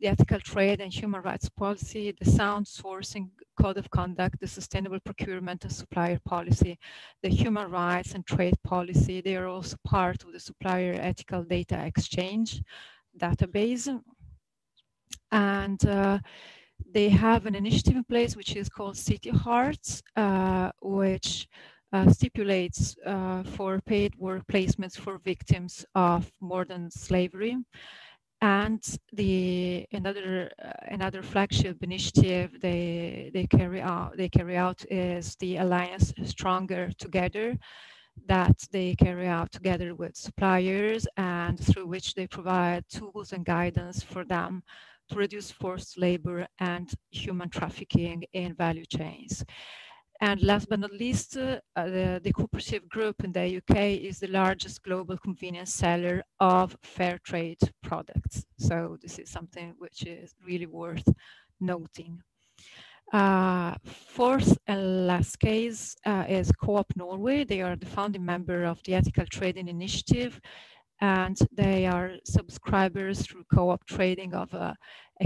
the ethical trade and human rights policy, the sound sourcing code of conduct, the sustainable procurement and supplier policy, the human rights and trade policy. They are also part of the supplier ethical data exchange database. And they have an initiative in place which is called City Hearts, which stipulates for paid work placements for victims of modern slavery. And another flagship initiative they carry out is the Alliance Stronger Together, that they carry out together with suppliers, and through which they provide tools and guidance for them to reduce forced labor and human trafficking in value chains. And last but not least, the Cooperative Group in the UK is the largest global convenience seller of fair trade products. So this is something which is really worth noting. Fourth and last case is Co-op Norway. They are the founding member of the Ethical Trading Initiative, and they are subscribers through co-op trading of a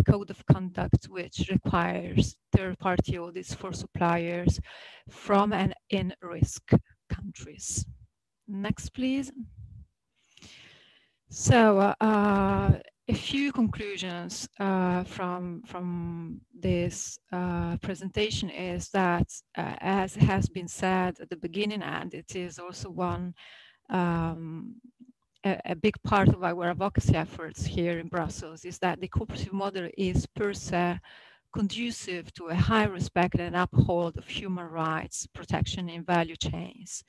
code of conduct which requires third-party audits for suppliers from and in risk countries. Next, please. So a few conclusions from this presentation is that, as has been said at the beginning, and it is also one a big part of our advocacy efforts here in Brussels, is that the cooperative model is per se conducive to a high respect and uphold of human rights protection in value chains.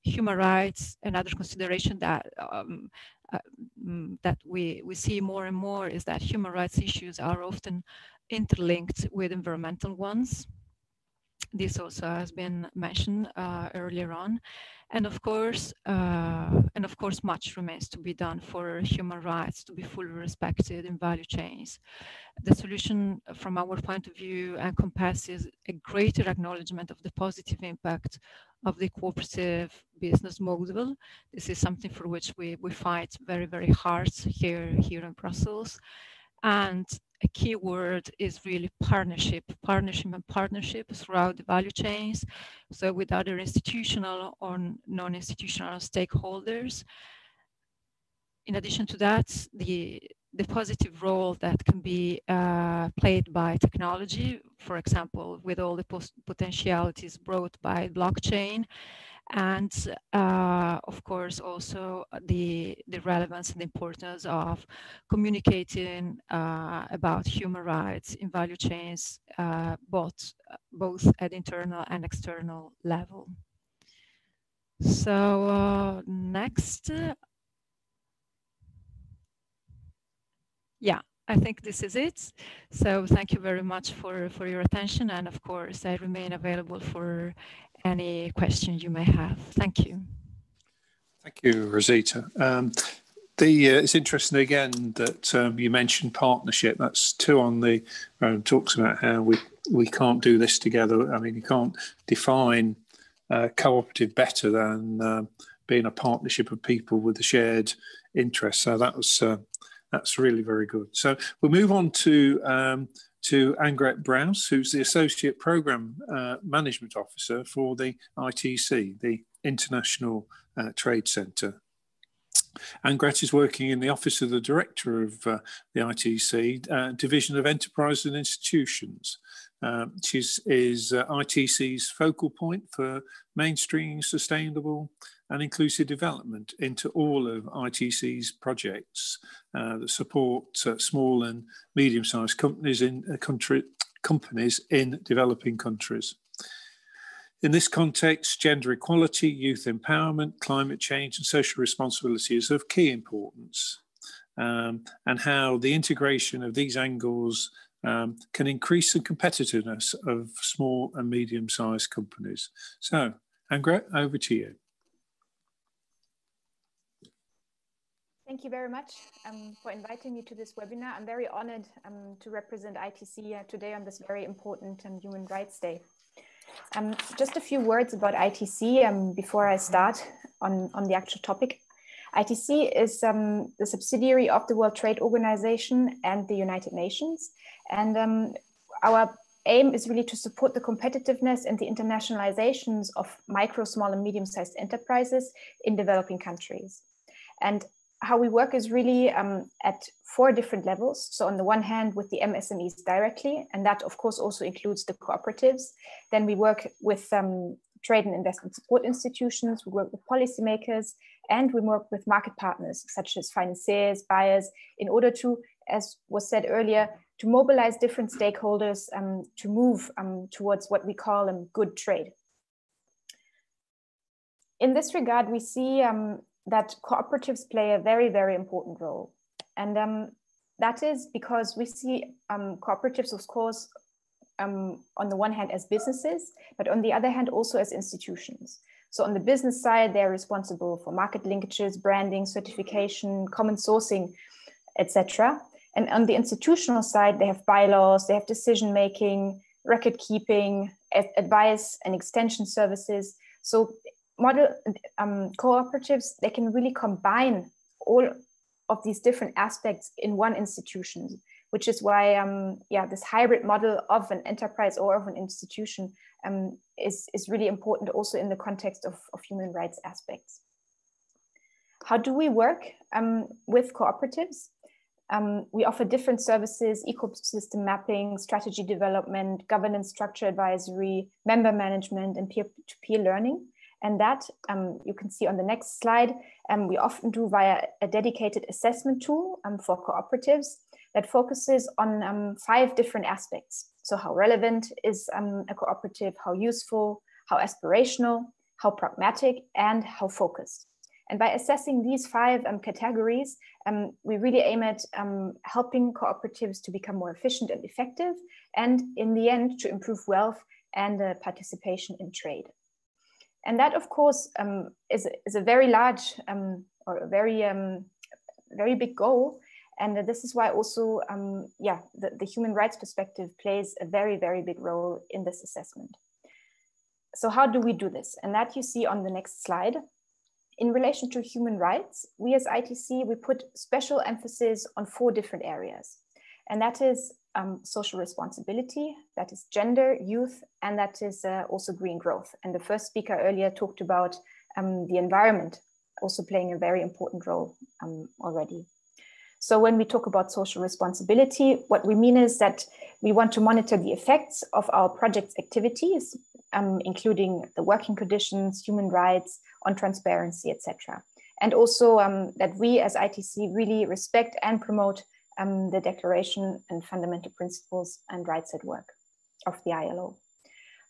Human rights, another consideration that that we see more and more is that human rights issues are often interlinked with environmental ones. This also has been mentioned earlier on, and of course, much remains to be done for human rights to be fully respected in value chains. The solution, from our point of view, encompasses a greater acknowledgement of the positive impact of the cooperative business model. This is something for which we fight very, very hard here in Brussels. And a key word is really partnership throughout the value chains. So with other institutional or non-institutional stakeholders. In addition to that, the positive role that can be played by technology, for example, with all the potentialities brought by blockchain, and of course also the relevance and importance of communicating about human rights in value chains, both at internal and external level. So next. Yeah, I think this is it. So thank you very much for your attention. And of course, I remain available for any questions you may have. Thank you. Thank you, Rosita. It's interesting again that you mentioned partnership. That's two on the talks about how we can't do this together. I mean, you can't define cooperative better than being a partnership of people with a shared interest. So that's really very good. So we'll move on to Angret Brous, who's the Associate Programme Management Officer for the ITC, the International Trade Centre. Angret is working in the Office of the Director of the ITC, Division of Enterprise and Institutions. She is ITC's focal point for mainstreaming sustainable and inclusive development into all of ITC's projects that support small and medium-sized companies in developing countries. In this context, gender equality, youth empowerment, climate change, and social responsibility is of key importance, and how the integration of these angles can increase the competitiveness of small and medium-sized companies. So, Angret, over to you. Thank you very much for inviting me to this webinar. I'm very honored to represent ITC today on this very important Human Rights Day. Just a few words about ITC before I start on the actual topic. ITC is the subsidiary of the World Trade Organization and the United Nations. And our aim is really to support the competitiveness and the internationalizations of micro, small, and medium-sized enterprises in developing countries. And how we work is really at 4 different levels. So on the one hand, with the MSMEs directly, and that of course also includes the cooperatives. Then we work with trade and investment support institutions, we work with policymakers, and we work with market partners, such as financiers, buyers, in order to, as was said earlier, to mobilize different stakeholders to move towards what we call good trade. In this regard, we see that cooperatives play a very, very important role. And that is because we see cooperatives, of course, on the one hand as businesses, but on the other hand also as institutions. So on the business side, they're responsible for market linkages, branding, certification, common sourcing, etc. And on the institutional side, they have bylaws, they have decision-making, record keeping, advice and extension services. So model cooperatives, they can really combine all of these different aspects in one institution, which is why this hybrid model of an enterprise or of an institution is really important also in the context of human rights aspects. How do we work with cooperatives? We offer different services: ecosystem mapping, strategy development, governance structure advisory, member management, and peer-to-peer learning. And that you can see on the next slide, we often do via a dedicated assessment tool for cooperatives that focuses on 5 different aspects. So how relevant is a cooperative, how useful, how aspirational, how pragmatic, and how focused. And by assessing these 5 categories, we really aim at helping cooperatives to become more efficient and effective, and in the end, to improve wealth and participation in trade. And that, of course, is a very large or a very big goal. And this is why also, the human rights perspective plays a very, very big role in this assessment. So how do we do this? And that you see on the next slide. In relation to human rights, we as ITC, we put special emphasis on 4 different areas. And that is social responsibility, that is gender, youth, and that is also green growth. And the first speaker earlier talked about the environment also playing a very important role already. So when we talk about social responsibility, what we mean is that we want to monitor the effects of our project's activities, including the working conditions, human rights, on transparency, etc. And also that we as ITC really respect and promote the Declaration and Fundamental Principles and Rights at Work of the ILO.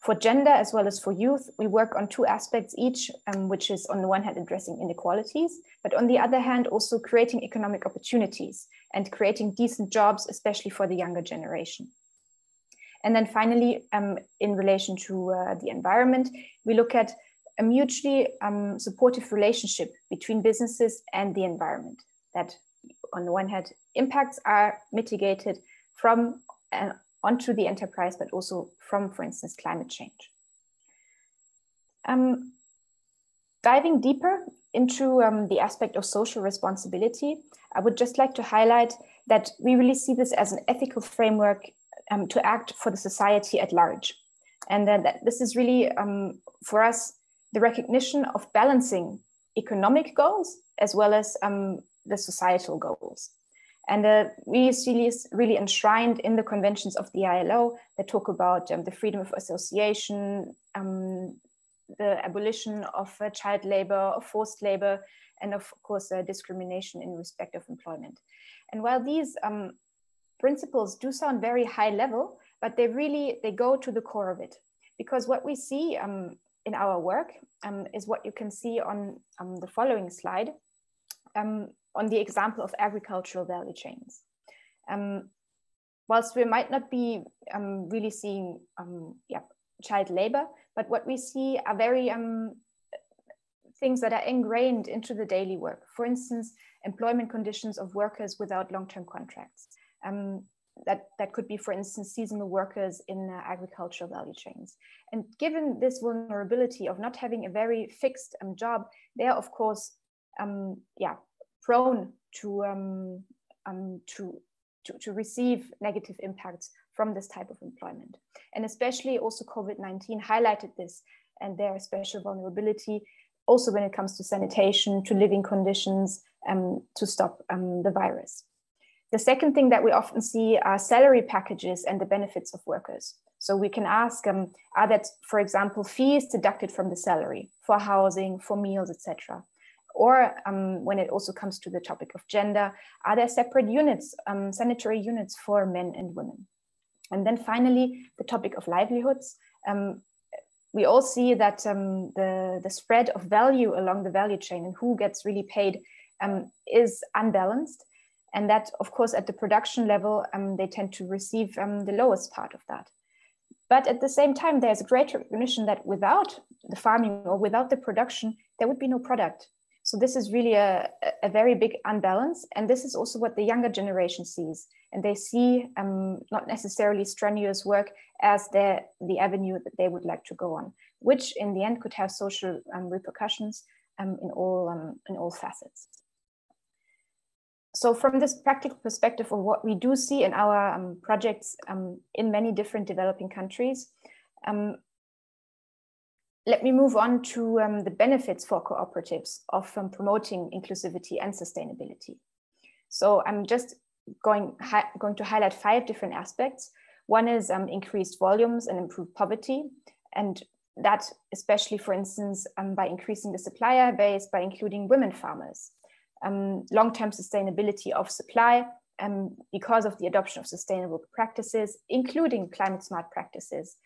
For gender as well as for youth, we work on 2 aspects each, which is on the one hand addressing inequalities, but on the other hand also creating economic opportunities and creating decent jobs, especially for the younger generation. And then finally, in relation to the environment, we look at a mutually supportive relationship between businesses and the environment, that on the one hand, impacts are mitigated from and onto the enterprise, but also from, for instance, climate change. Diving deeper into the aspect of social responsibility, I would just like to highlight that we really see this as an ethical framework to act for the society at large. And that this is really, for us, the recognition of balancing economic goals as well as the societal goals. And we see this really enshrined in the conventions of the ILO that talk about the freedom of association, the abolition of child labor, of forced labor, and of course discrimination in respect of employment. And while these principles do sound very high level, but they go to the core of it. Because what we see in our work is what you can see on the following slide, on the example of agricultural value chains. Whilst we might not be really seeing child labor, but what we see are very things that are ingrained into the daily work. For instance, employment conditions of workers without long-term contracts. That could be, for instance, seasonal workers in agricultural value chains. And given this vulnerability of not having a very fixed job, they are, of course, prone to receive negative impacts from this type of employment. And especially also COVID-19 highlighted this and their special vulnerability, also when it comes to sanitation, to living conditions, to stop the virus. The second thing that we often see are salary packages and the benefits of workers. So we can ask, are there, for example, fees deducted from the salary for housing, for meals, etc.? Or when it also comes to the topic of gender, are there separate units, sanitary units for men and women? And then finally, the topic of livelihoods. We all see that the spread of value along the value chain and who gets really paid is unbalanced. And that, of course, at the production level, they tend to receive the lowest part of that. But at the same time, there's a great recognition that without the farming or without the production, there would be no product. So this is really a very big unbalance. And this is also what the younger generation sees. And they see not necessarily strenuous work as the avenue that they would like to go on, which in the end could have social repercussions in all facets. So from this practical perspective of what we do see in our projects in many different developing countries, let me move on to the benefits for cooperatives of promoting inclusivity and sustainability. So I'm just going to highlight 5 different aspects. One is increased volumes and improved poverty. And that especially, for instance, by increasing the supplier base, by including women farmers. Long-term sustainability of supply because of the adoption of sustainable practices, including climate smart practices.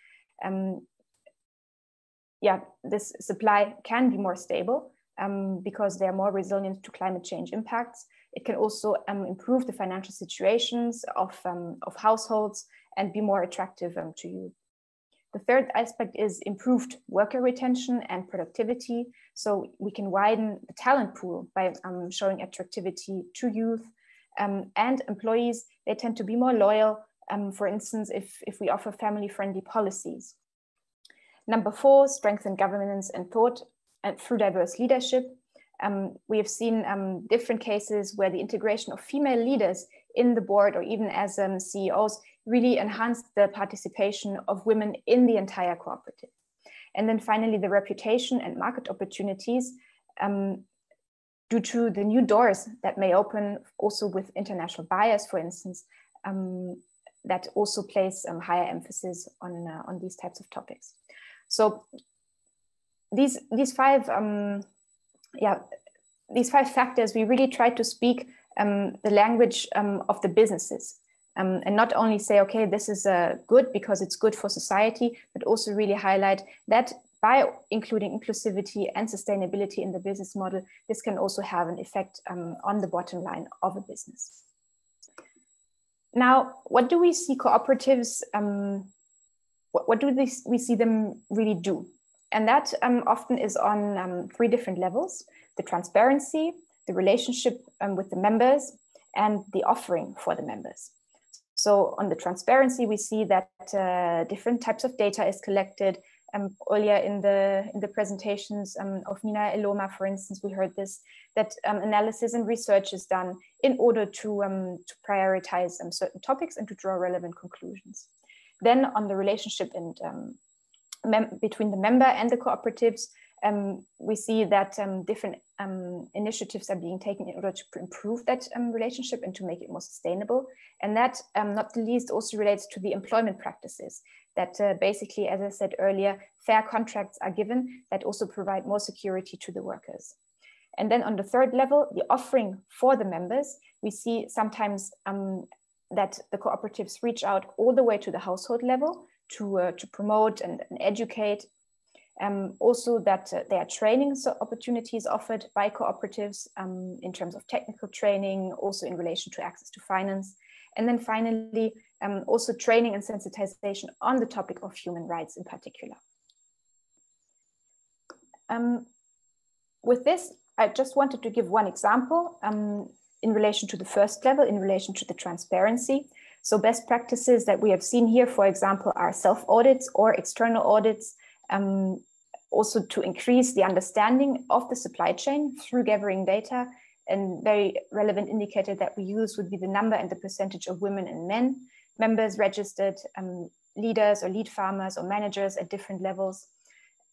This supply can be more stable because they're more resilient to climate change impacts. It can also improve the financial situations of households and be more attractive to youth. The third aspect is improved worker retention and productivity. So we can widen the talent pool by showing attractivity to youth and employees. They tend to be more loyal, for instance, if we offer family-friendly policies. Number 4, strengthen governance and thought through diverse leadership. We have seen different cases where the integration of female leaders in the board or even as CEOs really enhanced the participation of women in the entire cooperative. And then finally, the reputation and market opportunities due to the new doors that may open also with international buyers, for instance, that also place higher emphasis on these types of topics. So these 5 factors, we really try to speak the language of the businesses and not only say, okay, this is good because it's good for society, but also really highlight that by including inclusivity and sustainability in the business model, this can also have an effect on the bottom line of a business. Now, what do we see cooperatives, what do we see them really do? And that often is on 3 different levels: the transparency, the relationship with the members, and the offering for the members. So on the transparency, we see that different types of data is collected. Earlier in the presentations of Nina Eloma, for instance, we heard this, that analysis and research is done in order to prioritize certain topics and to draw relevant conclusions. Then on the relationship and between the member and the cooperatives, we see that different initiatives are being taken in order to improve that relationship and to make it more sustainable. And that, not the least, also relates to the employment practices that basically, as I said earlier, fair contracts are given that also provide more security to the workers. And then on the 3rd level, the offering for the members, we see sometimes that the cooperatives reach out all the way to the household level to promote and educate. Also that there are training opportunities offered by cooperatives in terms of technical training, also in relation to access to finance. And then finally, also training and sensitization on the topic of human rights in particular. With this, I just wanted to give one example in relation to the 1st level, in relation to the transparency. So best practices that we have seen here, for example, are self-audits or external audits also to increase the understanding of the supply chain through gathering data. And very relevant indicator that we use would be the number and the percentage of women and men members registered, leaders or lead farmers or managers at different levels,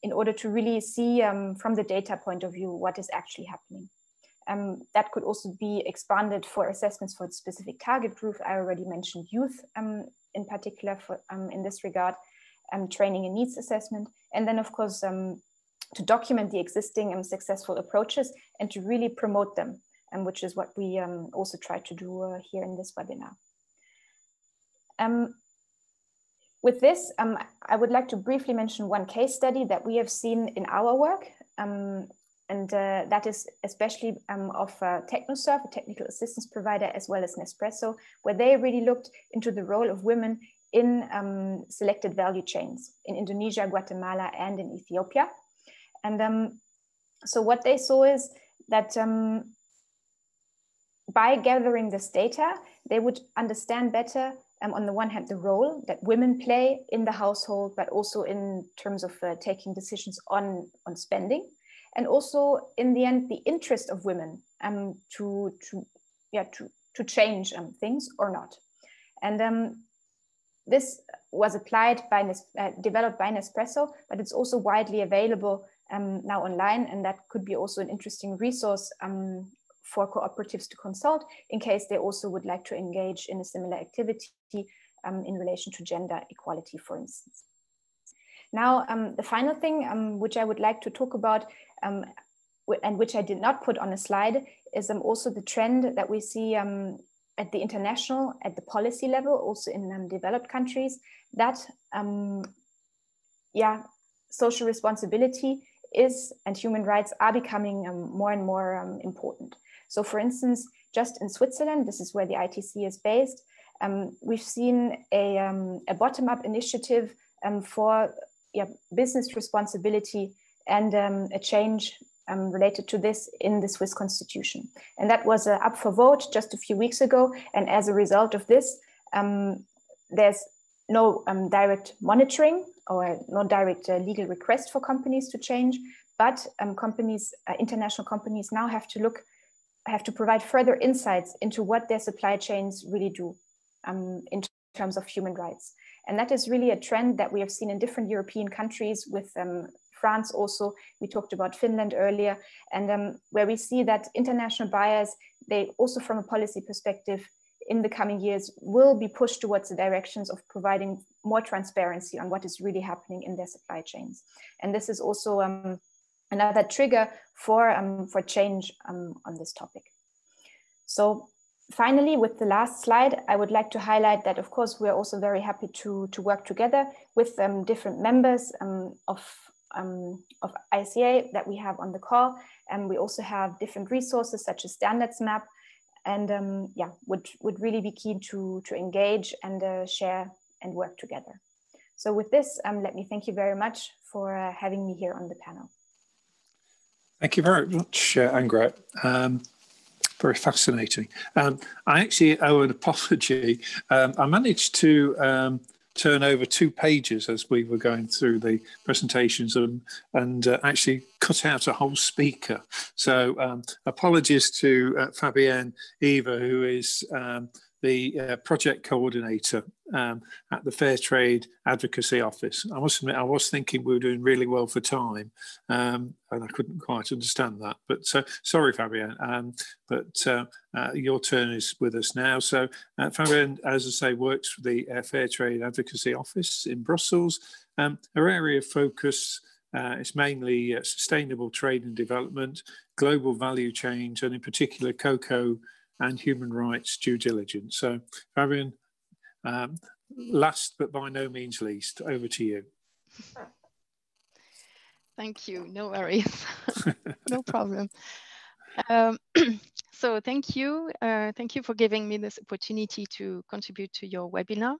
in order to really see from the data point of view what is actually happening. That could also be expanded for assessments for specific target group. I already mentioned youth in particular for, in this regard, training and needs assessment. And then of course, to document the existing successful approaches and to really promote them, which is what we also try to do here in this webinar. With this, I would like to briefly mention one case study that we have seen in our work. That is especially of TechnoServe, a technical assistance provider, as well as Nespresso, where they really looked into the role of women in selected value chains in Indonesia, Guatemala, and in Ethiopia. And so what they saw is that by gathering this data, they would understand better, on the one hand, the role that women play in the household, but also in terms of taking decisions on spending. And also, in the end, the interest of women to change things or not. And this was applied by developed by Nespresso, but it's also widely available now online, and that could be also an interesting resource for cooperatives to consult in case they also would like to engage in a similar activity in relation to gender equality, for instance. Now, the final thing which I would like to talk about, and which I did not put on a slide, is also the trend that we see at the international, at the policy level, also in developed countries, that social responsibility is, and human rights are becoming more and more important. So for instance, just in Switzerland, this is where the ITC is based, we've seen a bottom-up initiative for business responsibility and a change related to this in the Swiss constitution. And that was up for vote just a few weeks ago. And as a result of this, there's no direct monitoring or no direct legal request for companies to change, but companies, international companies now have to provide further insights into what their supply chains really do in terms of human rights. And that is really a trend that we have seen in different European countries, with France also. We talked about Finland earlier, and where we see that international buyers, they also from a policy perspective in the coming years will be pushed towards the directions of providing more transparency on what is really happening in their supply chains. And this is also another trigger for change on this topic. So finally, with the last slide, I would like to highlight that, of course, we're also very happy to work together with different members of ICA that we have on the call. And we also have different resources such as Standards Map, and would really be keen to engage and share and work together. So with this, let me thank you very much for having me here on the panel. Thank you very much, Angra. Very fascinating. I actually owe an apology. I managed to turn over 2 pages as we were going through the presentations and actually cut out a whole speaker. So apologies to Fabienne Eva, who is the project coordinator at the Fair Trade Advocacy Office. I must admit, I was thinking we were doing really well for time, and I couldn't quite understand that. But sorry, Fabienne, but your turn is with us now. So Fabienne, as I say, works for the Fair Trade Advocacy Office in Brussels. Her area of focus is mainly sustainable trade and development, global value change, and in particular, cocoa and human rights due diligence. So Fabienne, last but by no means least, over to you. Thank you, no worries, no problem. So thank you for giving me this opportunity to contribute to your webinar.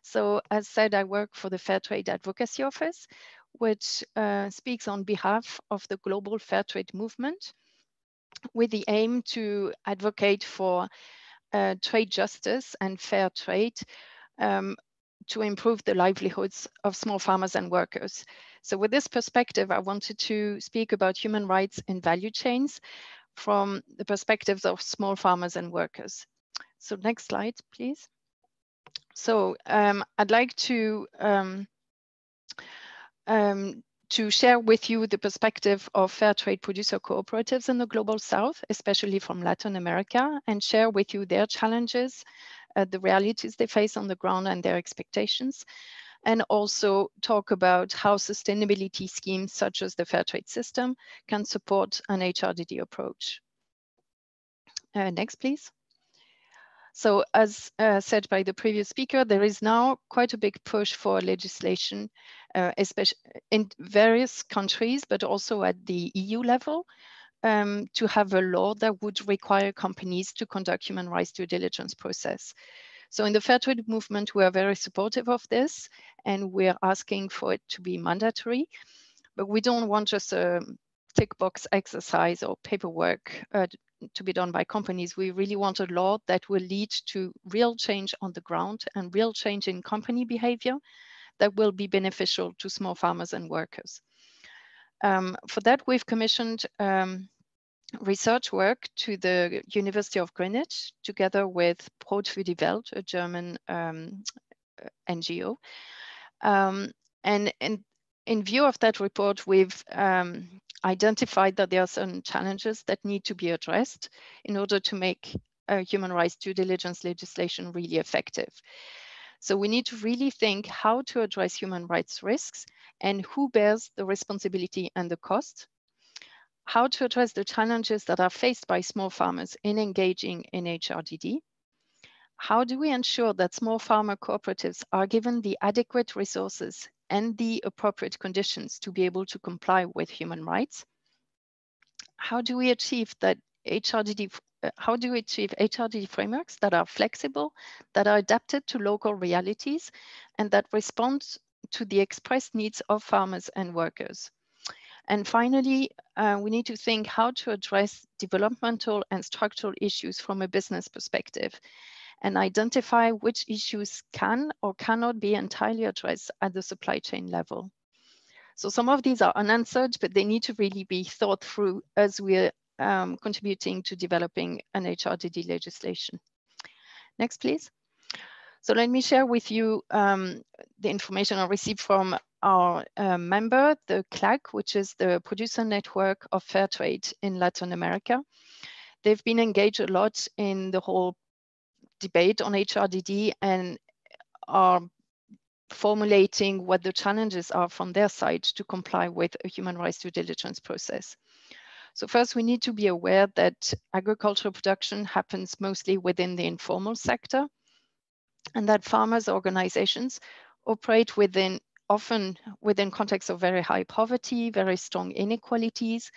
So as said, I work for the Fair Trade Advocacy Office, which speaks on behalf of the global fair trade movement, with the aim to advocate for trade justice and fair trade to improve the livelihoods of small farmers and workers. So with this perspective, I wanted to speak about human rights in value chains from the perspectives of small farmers and workers. So next slide, please. So I'd like to share with you the perspective of fair trade producer cooperatives in the Global South, especially from Latin America, and share with you their challenges, the realities they face on the ground and their expectations, and also talk about how sustainability schemes such as the fair trade system can support an HRDD approach. Next, please. So as said by the previous speaker, there is now quite a big push for legislation, especially in various countries, but also at the EU level, to have a law that would require companies to conduct human rights due diligence process. So in the fair trade movement, we are very supportive of this, and we're asking for it to be mandatory, but we don't want just a tick box exercise or paperwork to be done by companies. We really want a law that will lead to real change on the ground and real change in company behavior that will be beneficial to small farmers and workers. For that, we've commissioned research work to the University of Greenwich, together with Brot für die Welt, a German NGO. And in view of that report, we've identified that there are certain challenges that need to be addressed in order to make human rights due diligence legislation really effective. So we need to really think how to address human rights risks and who bears the responsibility and the cost, how to address the challenges that are faced by small farmers in engaging in HRDD. How do we ensure that small farmer cooperatives are given the adequate resources and the appropriate conditions to be able to comply with human rights? How do we achieve that HRDD frameworks that are flexible, that are adapted to local realities, and that respond to the expressed needs of farmers and workers? And finally, we need to think how to address developmental and structural issues from a business perspective, and identify which issues can or cannot be entirely addressed at the supply chain level. So some of these are unanswered, but they need to really be thought through as we're contributing to developing an HRDD legislation. Next, please. So let me share with you the information I received from our member, the CLAG, which is the producer network of fair trade in Latin America. They've been engaged a lot in the whole debate on HRDD and are formulating what the challenges are from their side to comply with a human rights due diligence process. So first, we need to be aware that agricultural production happens mostly within the informal sector, and that farmers' organizations operate often within contexts of very high poverty, very strong inequalities,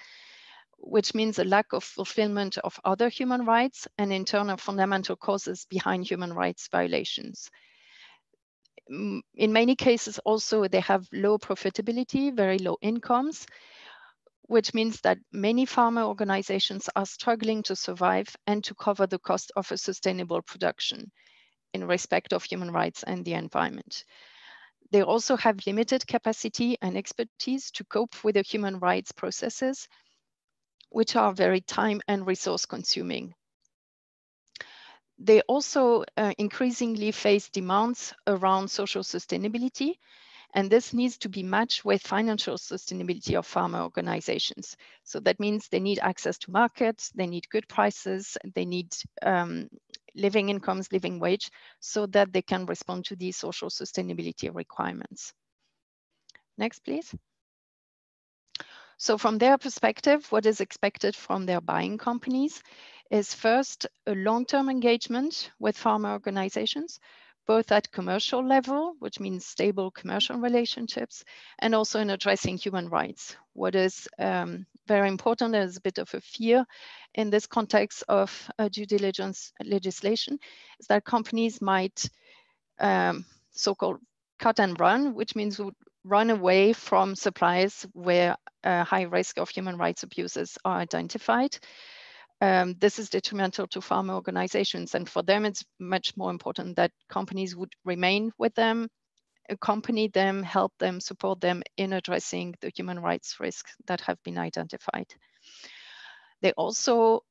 which means a lack of fulfillment of other human rights and in turn of fundamental causes behind human rights violations. In many cases also they have low profitability, very low incomes, which means that many farmer organizations are struggling to survive and to cover the cost of a sustainable production in respect of human rights and the environment. They also have limited capacity and expertise to cope with the human rights processes, which are very time and resource consuming. They also increasingly face demands around social sustainability, and this needs to be matched with financial sustainability of farmer organizations. So that means they need access to markets, they need good prices, they need living incomes, living wage, so that they can respond to these social sustainability requirements. Next, please. So from their perspective, what is expected from their buying companies is first a long-term engagement with farmer organizations, both at commercial level, which means stable commercial relationships, and also in addressing human rights. What is very important, as a bit of a fear in this context of due diligence legislation, is that companies might so-called cut and run, which means run away from suppliers where high risk of human rights abuses are identified. This is detrimental to farmer organizations, and for them it's much more important that companies would remain with them accompany them, help them, support them in addressing the human rights risks that have been identified. They also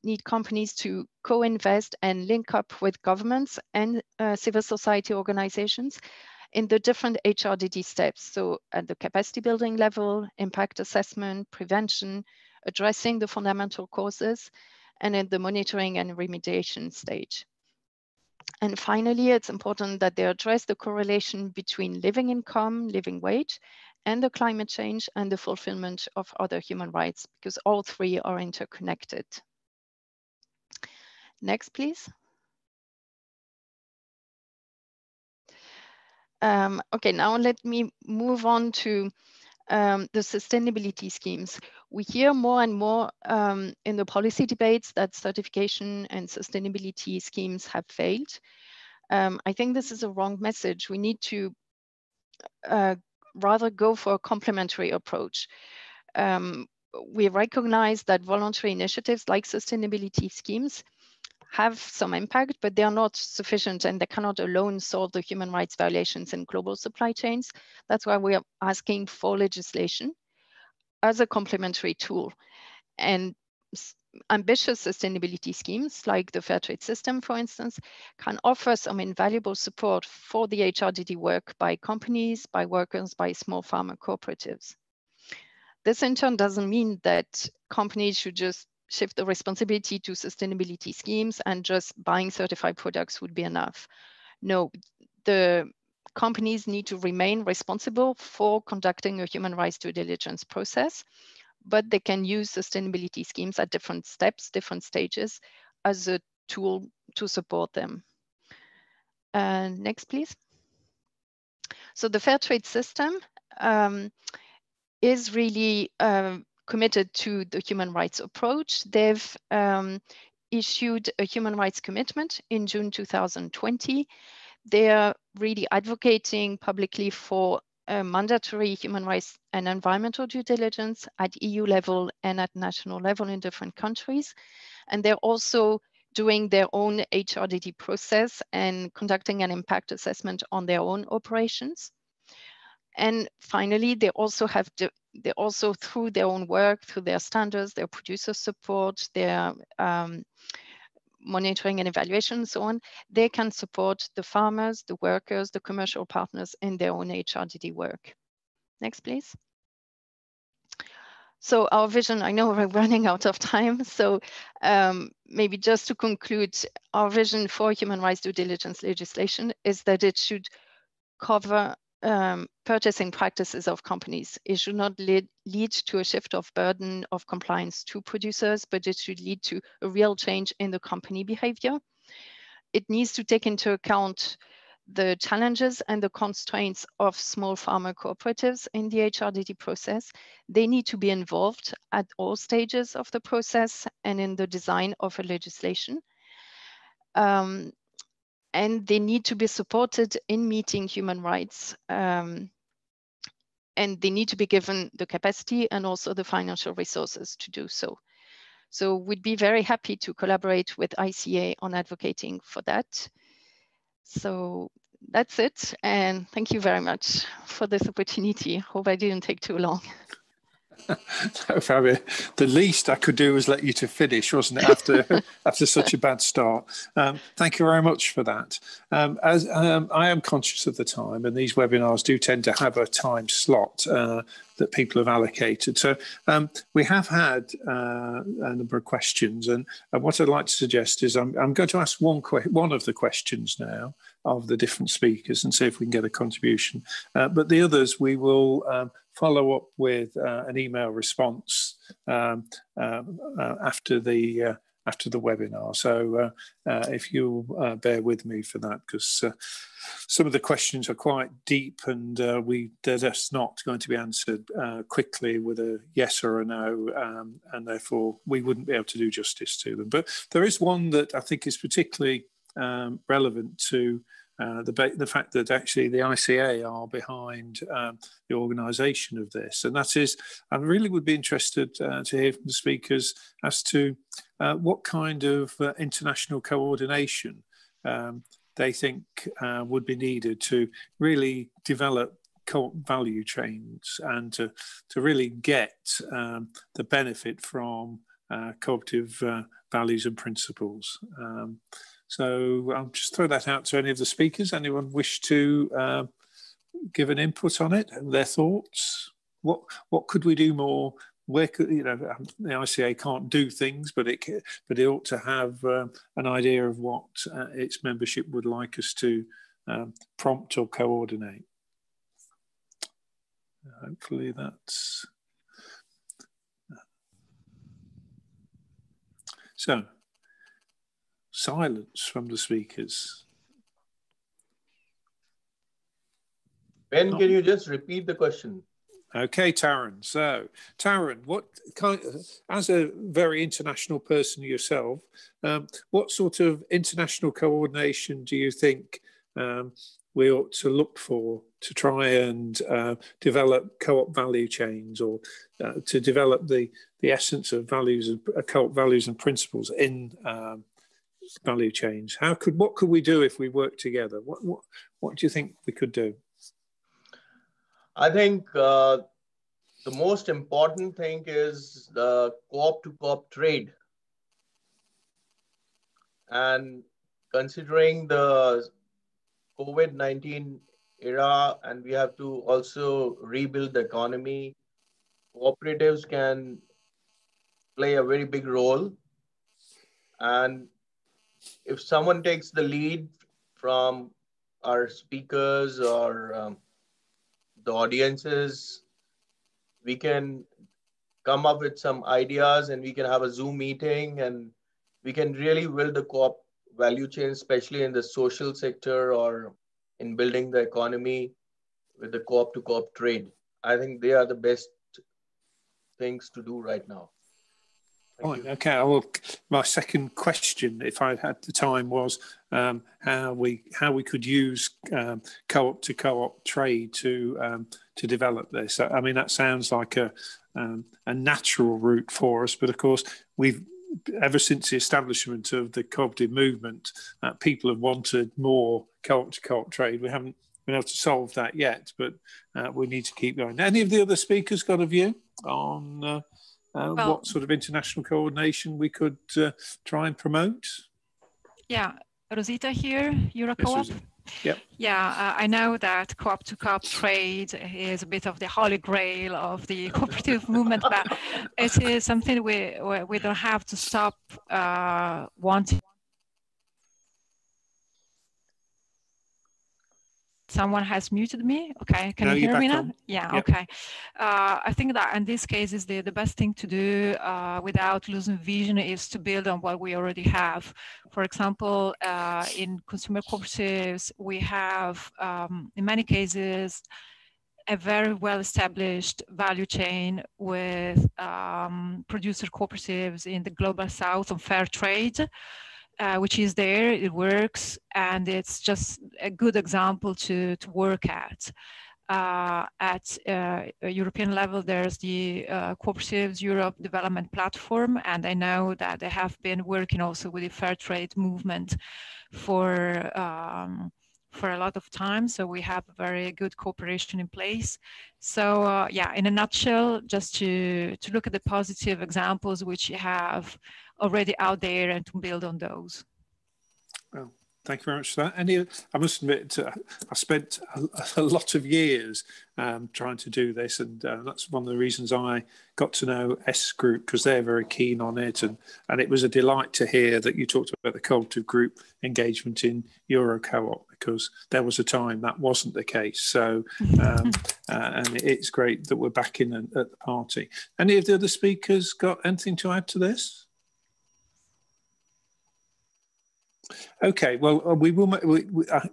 need companies to co-invest and link up with governments and civil society organizations in the different HRDD steps. So at the capacity building level, impact assessment, prevention, addressing the fundamental causes, and in the monitoring and remediation stage. And finally, it's important that they address the correlation between living income, living wage, and the climate change and the fulfillment of other human rights, because all three are interconnected. Next, please. Okay, now let me move on to the sustainability schemes. We hear more and more in the policy debates that certification and sustainability schemes have failed. I think this is a wrong message. We need to rather go for a complementary approach. We recognize that voluntary initiatives like sustainability schemes have some impact, but they are not sufficient and they cannot alone solve the human rights violations in global supply chains. That's why we are asking for legislation as a complementary tool. And ambitious sustainability schemes like the fair trade system, for instance, can offer some invaluable support for the HRDD work by companies, by workers, by small farmer cooperatives. This in turn doesn't mean that companies should just shift the responsibility to sustainability schemes and just buying certified products would be enough. No, the companies need to remain responsible for conducting a human rights due diligence process, but they can use sustainability schemes at different steps, different stages as a tool to support them. Next, please. So the fair trade system is really committed to the human rights approach. They've issued a human rights commitment in June 2020. They're really advocating publicly for mandatory human rights and environmental due diligence at EU level and at national level in different countries. And they're also doing their own HRDD process and conducting an impact assessment on their own operations. And finally, they also have through their own work, through their standards, their producer support, their monitoring and evaluation and so on, they can support the farmers, the workers, the commercial partners in their own HRDD work. Next, please. So our vision, I know we're running out of time, so maybe just to conclude, our vision for human rights due diligence legislation is that it should cover purchasing practices of companies. It should not lead to a shift of burden of compliance to producers, but it should lead to a real change in the company behavior. It needs to take into account the challenges and the constraints of small farmer cooperatives in the HRDD process. They need to be involved at all stages of the process and in the design of a legislation. And they need to be supported in meeting human rights. And they need to be given the capacity and also the financial resources to do so. So we'd be very happy to collaborate with ICA on advocating for that. So that's it. And thank you very much for this opportunity. Hope I didn't take too long. No, Fabio, the least I could do was let you to finish, wasn't it, after such a bad start? Thank you very much for that. As I am conscious of the time, and these webinars do tend to have a time slot that people have allocated. So we have had a number of questions, and what I'd like to suggest is I'm going to ask one of the questions now of the different speakers and see if we can get a contribution. But the others we will follow up with an email response after the webinar. So if you'll bear with me for that, because some of the questions are quite deep and they're just not going to be answered quickly with a yes or a no, and therefore we wouldn't be able to do justice to them. But there is one that I think is particularly relevant to the fact that actually the ICA are behind the organisation of this, and that is, I really would be interested to hear from the speakers as to what kind of international coordination they think would be needed to really develop co-op value chains and to really get the benefit from cooperative values and principles. So I'll just throw that out to any of the speakers. Anyone wish to give an input on it and their thoughts? What could we do more? Where could, you know, the ICA can't do things, but it ought to have an idea of what its membership would like us to prompt or coordinate. Hopefully that's so. Silence from the speakers. Ben, can you just repeat the question? Okay, Taryn. So, Taryn, what kind, as a very international person yourself, what sort of international coordination do you think we ought to look for to try and develop co-op value chains, or to develop the essence of values of co-op values and principles in value chains? What could we do if we work together? What do you think we could do? I think the most important thing is the co-op-to-co-op trade. And considering the COVID-19 era, and we have to also rebuild the economy, cooperatives can play a very big role. And if someone takes the lead from our speakers or the audiences, we can come up with some ideas and we can have a Zoom meeting and we can really build the co-op value chain, especially in the social sector or in building the economy with the co-op-to-co-op trade. I think they are the best things to do right now. Right, okay. Well, my second question, if I had the time, was how we could use co-op to co-op trade to develop this. I mean, that sounds like a natural route for us, but of course, ever since the establishment of the cooperative movement, people have wanted more co-op to co-op trade. We haven't been able to solve that yet, but we need to keep going. Any of the other speakers got a view on what sort of international coordination we could try and promote? Yeah, Rosita here, Eurocoop. Yep. Yeah, I know that co-op-to-co-op trade is a bit of the holy grail of the cooperative movement, but it is something we don't have to stop wanting. Someone has muted me. Okay, can you hear me now? On. Yeah, yep. Okay. I think that in this case is the best thing to do without losing vision is to build on what we already have. For example, in consumer cooperatives, we have, in many cases, a very well-established value chain with producer cooperatives in the global south on fair trade. Which is there, it works, and it's just a good example to work at. At a European level, there's the Cooperatives Europe Development Platform, and I know that they have been working also with the fair trade movement for a lot of time, so we have a very good cooperation in place. So yeah, in a nutshell, just to look at the positive examples which you have already out there and to build on those. Well, thank you very much for that. And I must admit, I spent a lot of years trying to do this, and that's one of the reasons I got to know S Group, because they're very keen on it, and it was a delight to hear that you talked about the cooperative group engagement in Euro Co-op, because there was a time that wasn't the case. So, and it's great that we're back in at the party. Any of the other speakers got anything to add to this? Okay, well, we will.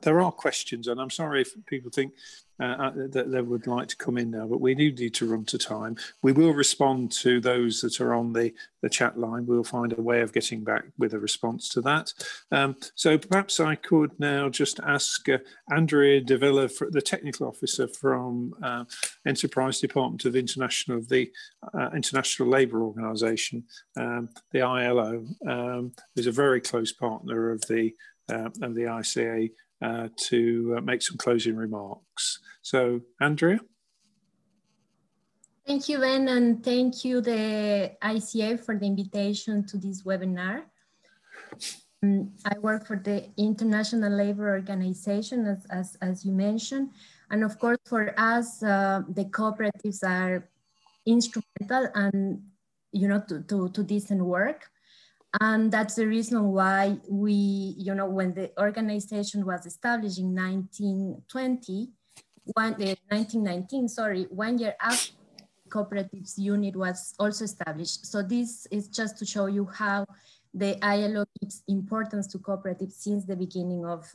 There are questions, and I'm sorry if people think that they would like to come in now, but we do need to run to time. We will respond to those that are on the chat line. We'll find a way of getting back with a response to that. So perhaps I could now just ask Andrea De Villa, the technical officer from Enterprise Department of the International Labour Organization, the ILO, who's a very close partner of the of the ICA to make some closing remarks. So, Andrea? Thank you, Ben, and thank you, the ICA, for the invitation to this webinar. I work for the International Labour Organization, as you mentioned. And of course, for us, the cooperatives are instrumental and, you know, to decent work. And that's the reason why we, you know, when the organization was established in 1919, sorry, 1 year after the cooperatives unit was also established. So this is just to show you how the ILO gives importance to cooperatives since the beginning of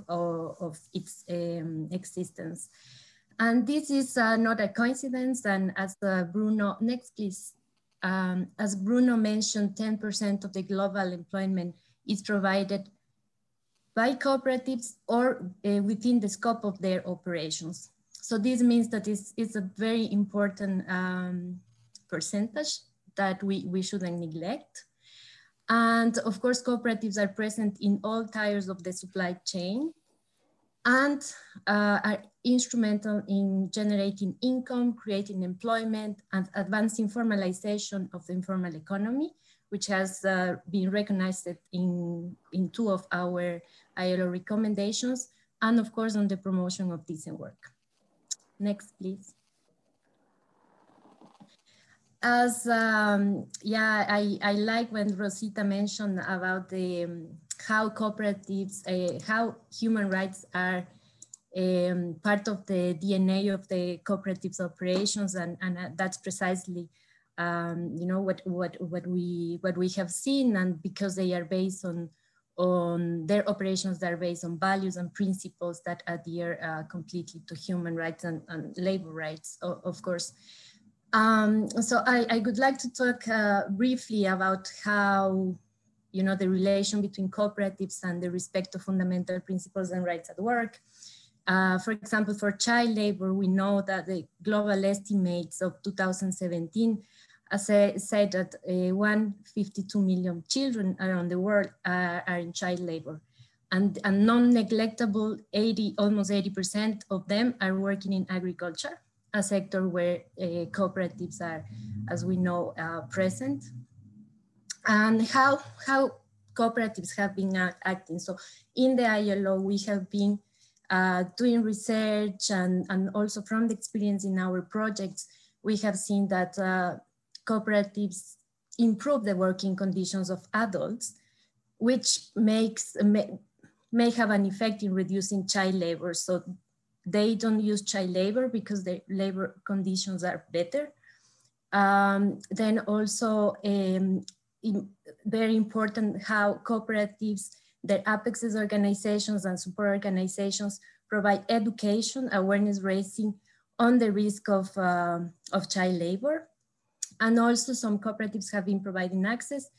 its existence. And this is not a coincidence. And as Bruno, next please. As Bruno mentioned, 10% of the global employment is provided by cooperatives or within the scope of their operations. So this means that it's a very important percentage that we shouldn't neglect. And of course, cooperatives are present in all tiers of the supply chain and are instrumental in generating income, creating employment, and advancing formalization of the informal economy, which has been recognized in 2 of our ILO recommendations, and of course on the promotion of decent work. Next, please. As, yeah, I like when Rosita mentioned about the how cooperatives, how human rights are part of the DNA of the cooperatives operations, and that's precisely, you know, what we have seen, and because they are based on their operations that are based on values and principles that adhere completely to human rights and labor rights, of course. So I would like to talk briefly about how, you know, the relation between cooperatives and the respect of fundamental principles and rights at work. For example, for child labor, we know that the global estimates of 2017 said that 152 million children around the world are in child labor. And non-neglectable, almost 80% of them are working in agriculture, a sector where cooperatives are, as we know, present. And how cooperatives have been acting. So in the ILO, we have been doing research, and also from the experience in our projects, we have seen that cooperatives improve the working conditions of adults, which may have an effect in reducing child labor. So they don't use child labor because their labor conditions are better. Then also very important how cooperatives, their apexes organizations and support organizations provide education, awareness raising on the risk of child labor. And also some cooperatives have been providing access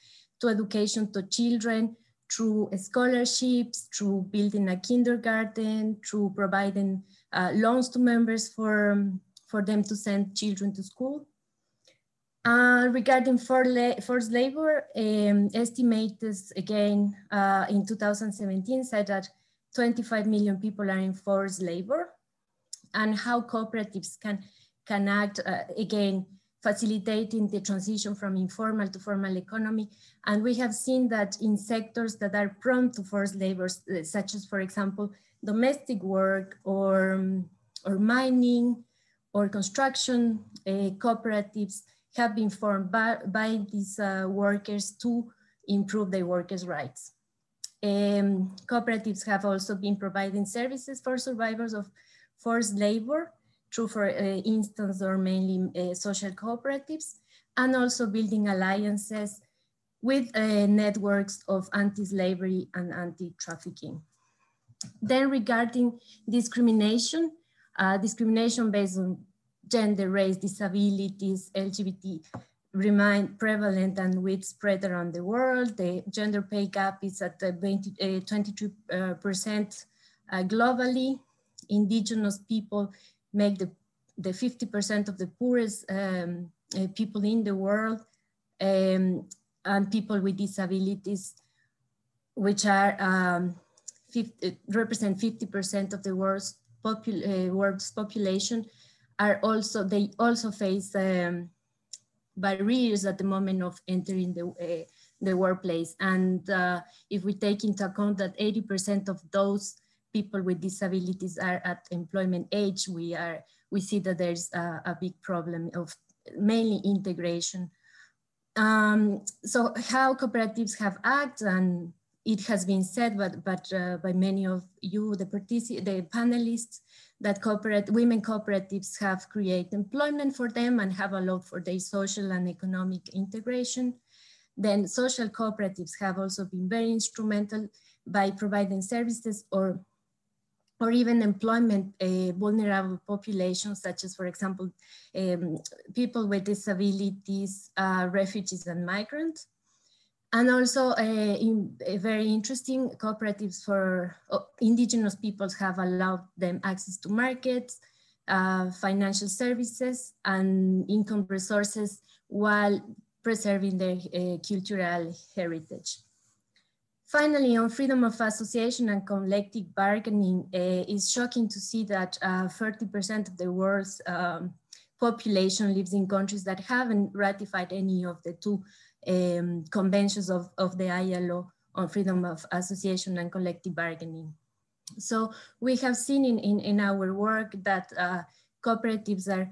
to education to children through scholarships, through building a kindergarten, through providing loans to members for them to send children to school. Regarding forced labor, estimates again in 2017 said that 25 million people are in forced labor, and how cooperatives can act again, facilitating the transition from informal to formal economy. And we have seen that in sectors that are prone to forced labor, such as, for example, domestic work or mining or construction, cooperatives have been formed by these workers to improve their workers' rights. Cooperatives have also been providing services for survivors of forced labor through, for instance, or mainly social cooperatives, and also building alliances with networks of anti-slavery and anti-trafficking. Then regarding discrimination, discrimination based on gender, race, disabilities, LGBT remain prevalent and widespread around the world. The gender pay gap is at 22% globally. Indigenous people make the 50% of the poorest people in the world, and people with disabilities, which are represent 50% of the world's population, they also face barriers at the moment of entering the workplace. And if we take into account that 80% of those people with disabilities are at employment age, we see that there's a big problem of mainly integration. So how cooperatives have acted, and it has been said by many of you, the panelists, that women cooperatives have created employment for them and have allowed for their social and economic integration. Then social cooperatives have also been very instrumental by providing services or even employment vulnerable populations, such as, for example, people with disabilities, refugees and migrants. And also very interesting, cooperatives for indigenous peoples have allowed them access to markets, financial services and income resources while preserving their cultural heritage. Finally, on freedom of association and collective bargaining, it's shocking to see that 30% of the world's population lives in countries that haven't ratified any of the two conventions of the ILO on freedom of association and collective bargaining. So we have seen in our work that cooperatives are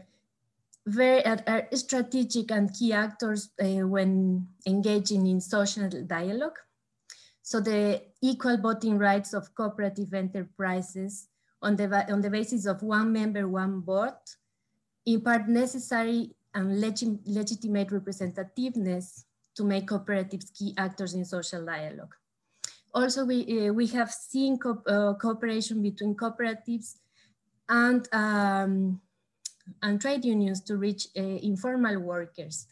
are strategic and key actors when engaging in social dialogue. So the equal voting rights of cooperative enterprises on the basis of one member, one vote, impart necessary and legitimate representativeness to make cooperatives key actors in social dialogue. Also, we have seen cooperation between cooperatives and trade unions to reach informal workers,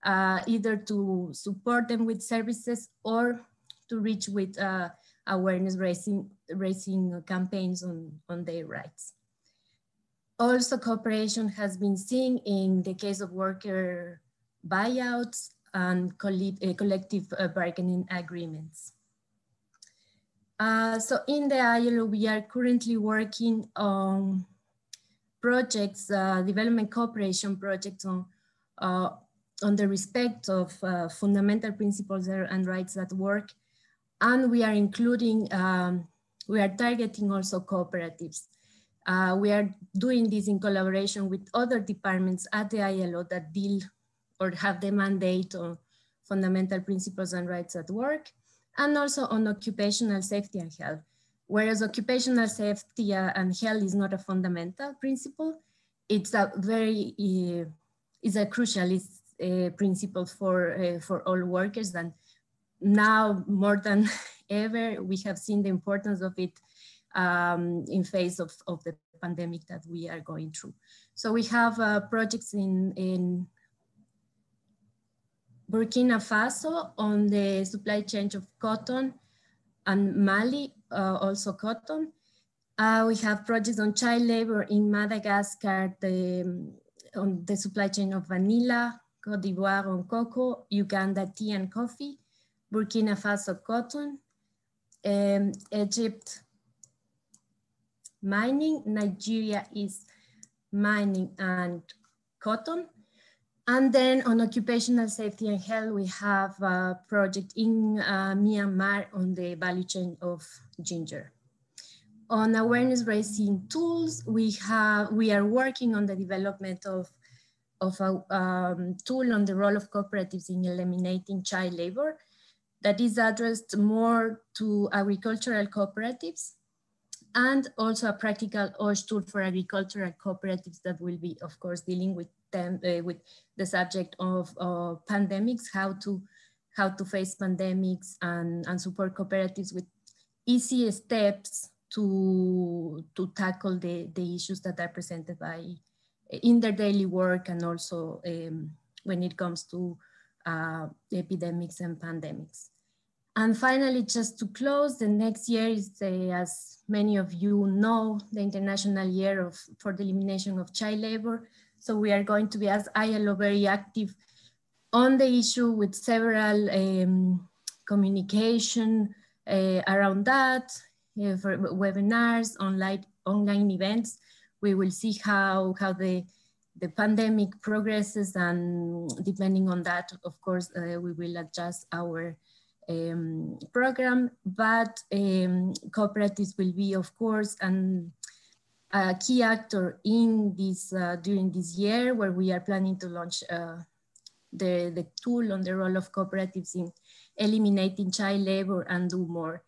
either to support them with services or to reach with awareness raising campaigns on their rights. Also, cooperation has been seen in the case of worker buyouts and collective bargaining agreements. So in the ILO, we are currently working on projects, development cooperation projects on the respect of fundamental principles and rights at work. And we are including, we are targeting also cooperatives. We are doing this in collaboration with other departments at the ILO that deal or have the mandate on fundamental principles and rights at work, and also on occupational safety and health. Whereas occupational safety and health is not a fundamental principle, it's a very, it's a crucial principle for all workers. And now more than ever, we have seen the importance of it in face of the pandemic that we are going through. So we have projects in Burkina Faso on the supply chain of cotton, and Mali also cotton. We have projects on child labor in Madagascar, on the supply chain of vanilla, Cote d'Ivoire on cocoa, Uganda tea and coffee, Burkina Faso cotton, Egypt mining, Nigeria is mining and cotton. And then on occupational safety and health, we have a project in Myanmar on the value chain of ginger. On awareness raising tools, we are working on the development of a tool on the role of cooperatives in eliminating child labor that is addressed more to agricultural cooperatives, and also a practical OSH tool for agricultural cooperatives that will be, of course, dealing with them with the subject of pandemics, how to face pandemics and support cooperatives with easy steps to tackle the issues that are presented in their daily work, and also when it comes to epidemics and pandemics. And finally, just to close, the next year is, as many of you know, the International Year for the Elimination of Child Labor. So we are going to be, as ILO, very active on the issue with several communication around that, for webinars, online events. We will see how the pandemic progresses, and depending on that, of course, we will adjust our program. But cooperatives will be, of course, a key actor in this during this year, where we are planning to launch the tool on the role of cooperatives in eliminating child labor and do more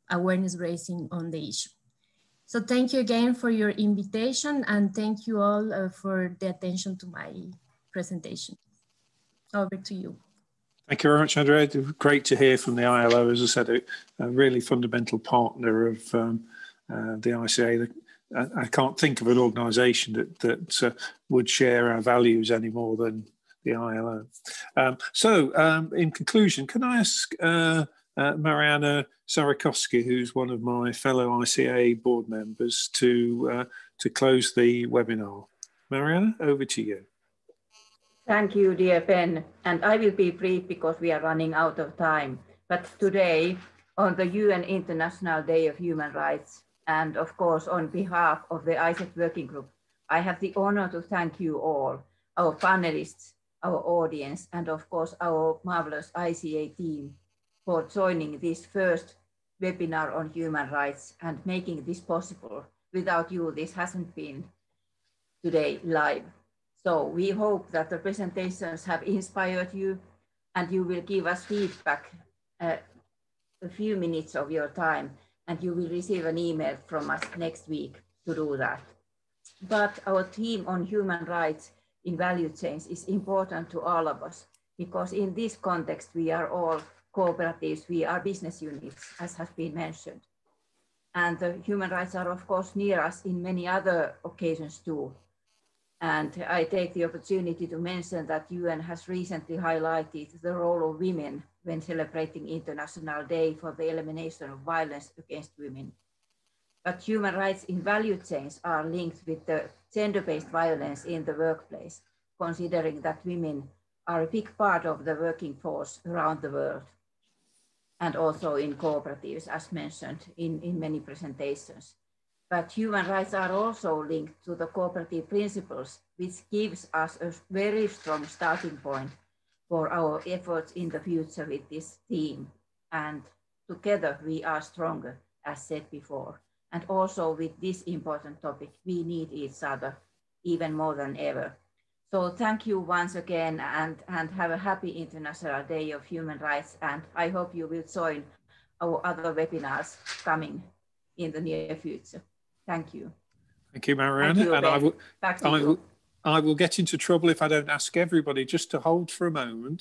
awareness raising on the issue. So thank you again for your invitation, and thank you all for the attention to my presentation. Over to you. Thank you very much, Andrea. Great to hear from the ILO. As I said, a really fundamental partner of the ICA. I can't think of an organisation that would share our values any more than the ILO. In conclusion, can I ask Mariana Sarakowski, who's one of my fellow ICA board members, to close the webinar? Mariana, over to you. Thank you, dear Ben. And I will be brief because we are running out of time. But today, on the UN International Day of Human Rights, and of course, on behalf of the ICETT Working Group, I have the honor to thank you all, our panelists, our audience, and of course, our marvelous ICA team for joining this first webinar on human rights and making this possible. Without you, this hasn't been today live. So we hope that the presentations have inspired you, and you will give us feedback a few minutes of your time, and you will receive an email from us next week to do that. But our theme on human rights in value chains is important to all of us, because in this context, we are all cooperatives, we are business units, as has been mentioned. And the human rights are, of course, near us in many other occasions too. And I take the opportunity to mention that UN has recently highlighted the role of women when celebrating International Day for the Elimination of Violence Against Women. But human rights in value chains are linked with the gender-based violence in the workplace, considering that women are a big part of the working force around the world, and also in cooperatives, as mentioned in many presentations. But human rights are also linked to the cooperative principles, which gives us a very strong starting point for our efforts in the future with this theme. And together we are stronger, as said before. And also with this important topic, we need each other even more than ever. So thank you once again, and have a happy International Day of Human Rights. And I hope you will join our other webinars coming in the near future. Thank you. Thank you, Mariana. Thank you, and I will get into trouble if I don't ask everybody just to hold for a moment.